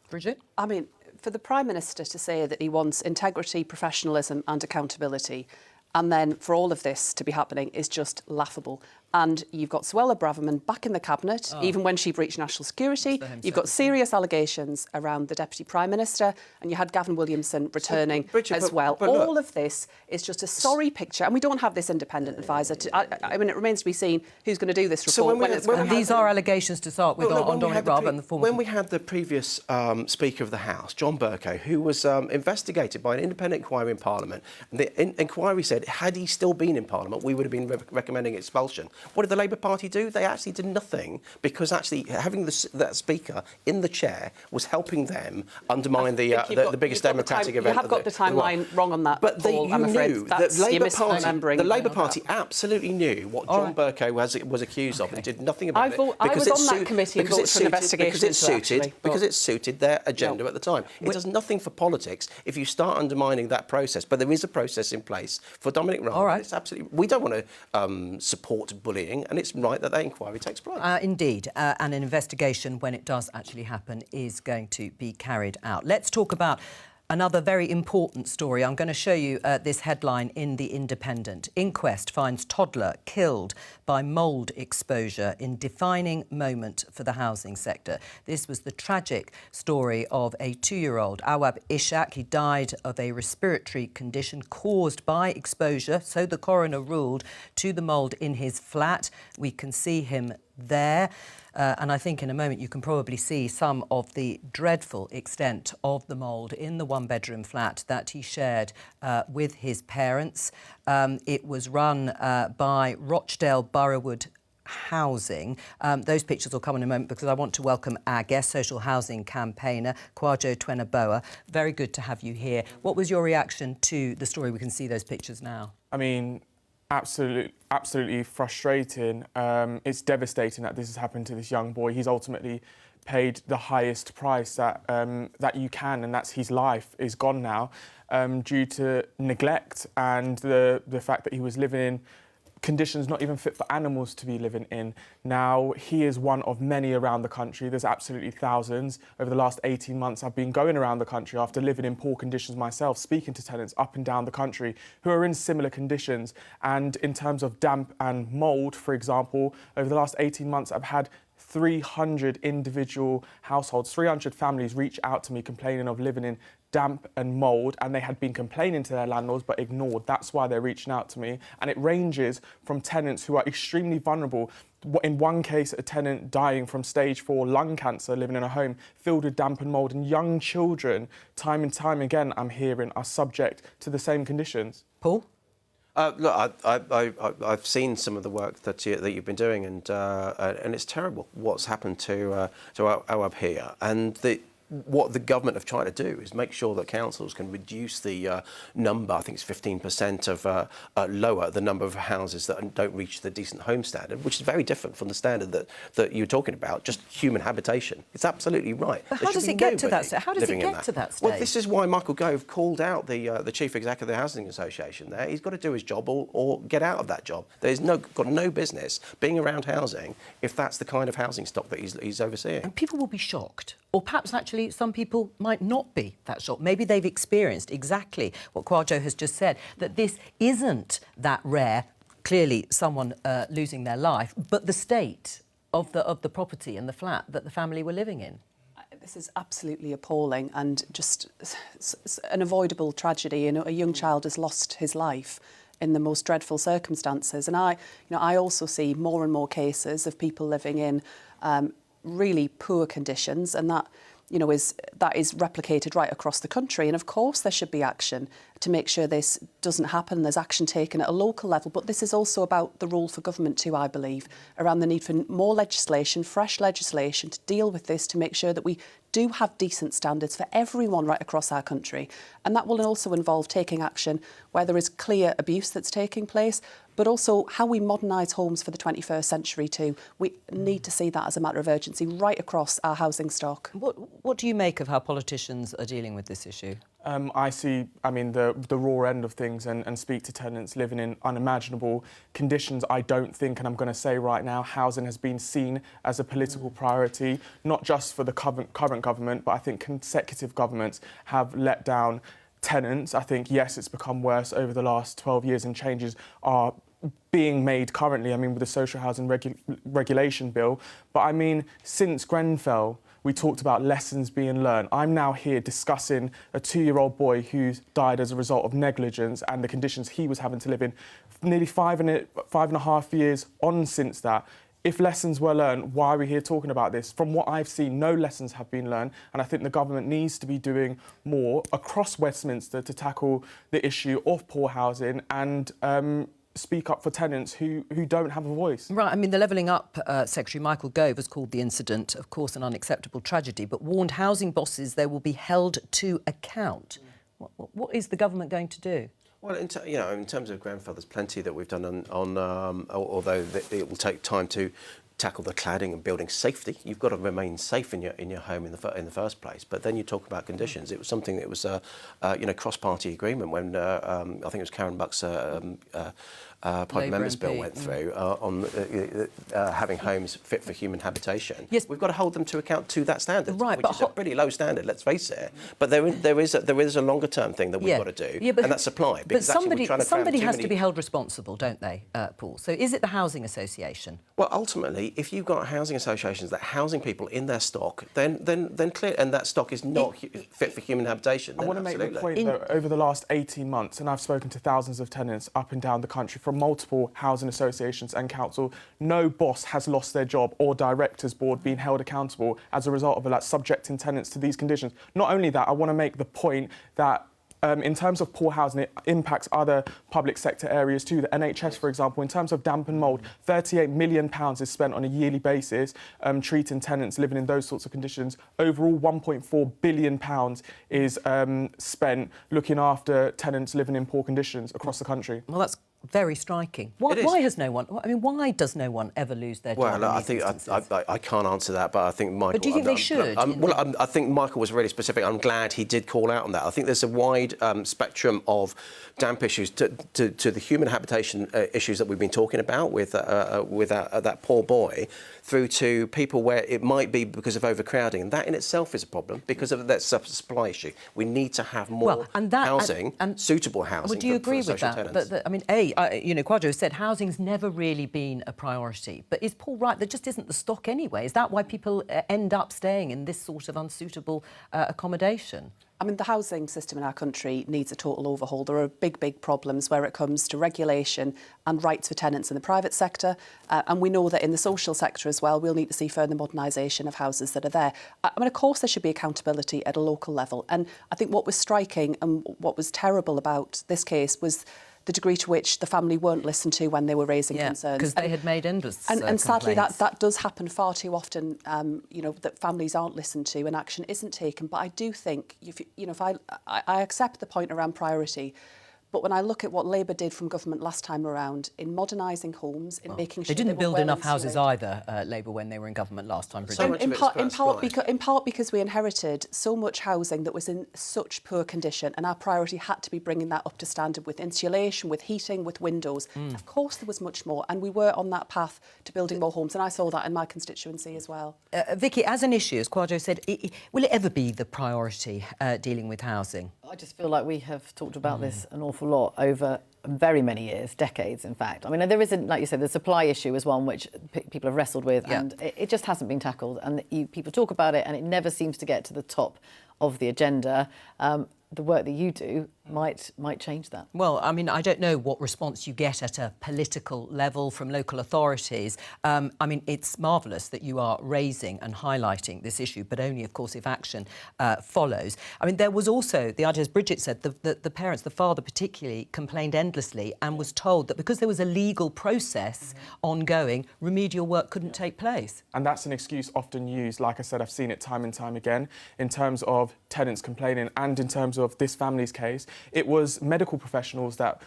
Bridget? I mean, for the Prime Minister to say that he wants integrity, professionalism and accountability, and then for all of this to be happening is just laughable. And you've got Suella Braverman back in the Cabinet, even when she breached national security. You've got serious allegations around the Deputy Prime Minister, and you had Gavin Williamson returning as well. All of this is just a sorry picture, and we don't have this independent advisor. I mean, it remains to be seen who's going to do this report. These are allegations to start with on Dominic Raab and the former... When we had the previous Speaker of the House, John Bercow, who was investigated by an independent inquiry in Parliament, and the inquiry said, had he still been in Parliament, we would have been recommending expulsion. What did the Labour Party do? They actually did nothing, because actually having that Speaker in the chair was helping them undermine the biggest democratic event. You have got the timeline wrong on that, but Paul, I'm afraid. The Labour Party absolutely knew what John Bercow was accused of and did nothing about it. I was on that committee and voted for an investigation because it suited their agenda at the time. It does nothing for politics if you start undermining that process. But there is a process in place for Dominic Raab. All right. It's absolutely. We don't want to support bullying, and it's right that inquiry takes place. Indeed, and an investigation, when it does actually happen, is going to be carried out. Let's talk about another very important story. I'm going to show you this headline in The Independent. Inquest finds toddler killed by mould exposure in defining moment for the housing sector. This was the tragic story of a 2-year-old, Awab Ishak. He died of a respiratory condition caused by exposure, so the coroner ruled, to the mould in his flat. We can see him there. And I think in a moment you can probably see some of the dreadful extent of the mould in the 1-bedroom flat that he shared with his parents. It was run by Rochdale Boroughwood Housing. Those pictures will come in a moment, because I want to welcome our guest, social housing campaigner, Kwajo Twenaboa. Very good to have you here. What was your reaction to the story? We can see those pictures now. I mean, absolutely frustrating. It's devastating that this has happened to this young boy. He's ultimately paid the highest price that you can, and that's his life is gone now due to neglect and the fact that he was living in conditions not even fit for animals to be living in. Now, he is one of many around the country. There's absolutely thousands. Over the last 18 months, I've been going around the country after living in poor conditions myself, speaking to tenants up and down the country who are in similar conditions. And in terms of damp and mould, for example, over the last 18 months, I've had 300 individual households, 300 families reach out to me complaining of living in damp and mould, and they had been complaining to their landlords but ignored. That's why they're reaching out to me. And it ranges from tenants who are extremely vulnerable. In one case, a tenant dying from stage 4 lung cancer, living in a home filled with damp and mould, and young children, time and time again, I'm hearing, are subject to the same conditions. Paul? Look, I've seen some of the work that you've been doing, and it's terrible what's happened to Awab here. And what the government have tried to do is make sure that councils can reduce the number, I think it's 15% of lower the number of houses that don't reach the decent home standard, which is very different from the standard that you're talking about, just human habitation. It's absolutely right. But how does it get to that stage? How does it get to that stage? Well, this is why Michael Gove called out the chief executive of the Housing Association there. He's got to do his job or get out of that job. There's got no business being around housing if that's the kind of housing stock that he's overseeing. And people will be shocked. Or perhaps actually some people might not be that shocked. Maybe they've experienced exactly what Kwajo has just said, that this isn't that rare, clearly someone losing their life, but the state of the property and the flat that the family were living in. This is absolutely appalling and just an avoidable tragedy. You know, a young child has lost his life in the most dreadful circumstances. And I also see more and more cases of people living in really poor conditions, and that, that is replicated right across the country. And of course there should be action to make sure this doesn't happen. There's action taken at a local level, but this is also about the role for government too, I believe, around the need for more legislation, fresh legislation to deal with this, to make sure that we do have decent standards for everyone right across our country. And that will also involve taking action where there is clear abuse that's taking place, but also how we modernise homes for the 21st century too. We need to see that as a matter of urgency right across our housing stock. What do you make of how politicians are dealing with this issue? I see, the raw end of things and speak to tenants living in unimaginable conditions. I don't think, and I'm going to say right now, housing has been seen as a political priority, not just for the current government, but I think consecutive governments have let down tenants. I think, yes, it's become worse over the last 12 years and changes are being made currently, with the social housing regulation bill. But since Grenfell, we talked about lessons being learned. I'm now here discussing a 2-year-old boy who's died as a result of negligence and the conditions he was having to live in. Nearly 5.5 years on since that. If lessons were learned, why are we here talking about this? From what I've seen, no lessons have been learned, and I think the government needs to be doing more across Westminster to tackle the issue of poor housing and speak up for tenants who don't have a voice. Right, the Levelling Up Secretary Michael Gove has called the incident, of course, an unacceptable tragedy, but warned housing bosses they will be held to account. What is the government going to do? Well, in terms of Grenfell, there's plenty that we've done although it will take time to tackle the cladding and building safety. You've got to remain safe in your home in the first place. But then you talk about conditions. It was something that was cross-party agreement when I think it was Karen Buck's Private Members Bill went through on having homes fit for human habitation. Yes, we've got to hold them to account to that standard, right, which is a pretty low standard. Let's face it. But there is a longer term thing that we've got to do, and that's supply. But somebody has to be held responsible, don't they, Paul? So is it the housing association? Well, ultimately, if you've got housing associations that are housing people in their stock, then clear, and that stock is not fit for human habitation. I want to make the point that over the last 18 months, and I've spoken to thousands of tenants up and down the country from multiple housing associations and council, no boss has lost their job or directors board being held accountable as a result of subjecting tenants to these conditions. Not only that, I want to make the point that in terms of poor housing, it impacts other public sector areas too. The NHS, for example, in terms of damp and mould, £38 million is spent on a yearly basis treating tenants living in those sorts of conditions. Overall, £1.4 billion is spent looking after tenants living in poor conditions across the country. Well, that's very striking. Why has no one? Why does no one ever lose their job? Well, I think I can't answer that, but I think Michael. But do you think they should? I think Michael was really specific. I'm glad he did call out on that. I think there's a wide spectrum of damp issues to the human habitation issues that we've been talking about with that poor boy, through to people where it might be because of overcrowding, and that in itself is a problem because of that supply issue. We need to have more housing, suitable housing. Well, do you agree with that? Tenants. Quadro said housing's never really been a priority. But is Paul right? There just isn't the stock anyway. Is that why people end up staying in this sort of unsuitable accommodation? The housing system in our country needs a total overhaul. There are big problems where it comes to regulation and rights for tenants in the private sector. And we know that in the social sector as well, we'll need to see further modernisation of houses that are there. Of course, there should be accountability at a local level. And I think what was striking and what was terrible about this case was the degree to which the family weren't listened to when they were raising concerns. Because they had made endless and sadly, that does happen far too often, that families aren't listened to and action isn't taken. But I do think, I accept the point around priority, but when I look at what Labour did from government last time around in modernising homes, in making sure they didn't build enough houses either, Labour, when they were in government last time. In part because we inherited so much housing that was in such poor condition, and our priority had to be bringing that up to standard with insulation, with heating, with windows. Of course, there was much more, and we were on that path to building more homes, and I saw that in my constituency as well. Vicky, as an issue, as Quadro said, will it ever be the priority dealing with housing? I just feel like we have talked about this an awful lot over very many years, decades, in fact. There isn't, like you said, the supply issue is one which people have wrestled with, and it just hasn't been tackled. And people talk about it, and it never seems to get to the top of the agenda. The work that you do might change that. Well, I mean, I don't know what response you get at a political level from local authorities. I mean, it's marvellous that you are raising and highlighting this issue, but only, of course, if action follows. I mean, there was also, the idea, as Bridget said, the parents, the father particularly, complained endlessly and was told that because there was a legal process ongoing, remedial work couldn't take place. And that's an excuse often used. Like I said, I've seen it time and time again in terms of tenants complaining, and in terms of this family's case, it was medical professionals that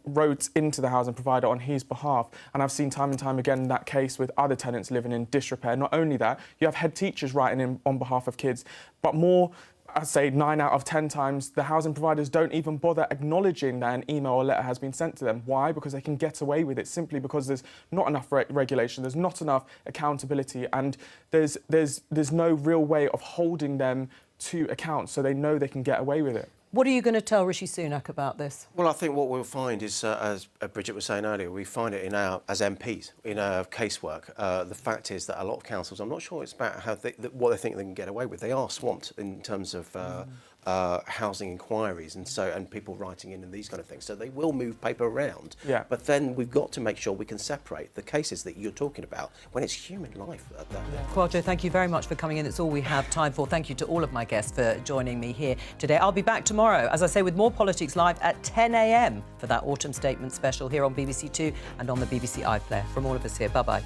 wrote into the housing provider on his behalf. And I've seen time and time again that case with other tenants living in disrepair. Not only that, you have head teachers writing in on behalf of kids, but more, I'd say 9 out of 10 times, the housing providers don't even bother acknowledging that an email or letter has been sent to them. Why? Because they can get away with it, simply because there's not enough regulation, there's not enough accountability, and there's no real way of holding them to account, so they know they can get away with it. What are you going to tell Rishi Sunak about this? Well, I think what we'll find is, as Bridget was saying earlier, we find it as MPs, in our casework. The fact is that a lot of councils, I'm not sure it's about what they think they can get away with. They are swamped in terms of housing inquiries and people writing in and these kind of things. So they will move paper around. Yeah. But then we've got to make sure we can separate the cases that you're talking about when it's human life. Kwadwo, thank you very much for coming in. It's all we have time for. Thank you to all of my guests for joining me here today. I'll be back tomorrow, as I say, with more Politics Live at 10 a.m. for that Autumn Statement special here on BBC Two and on the BBC iPlayer. From all of us here, bye-bye.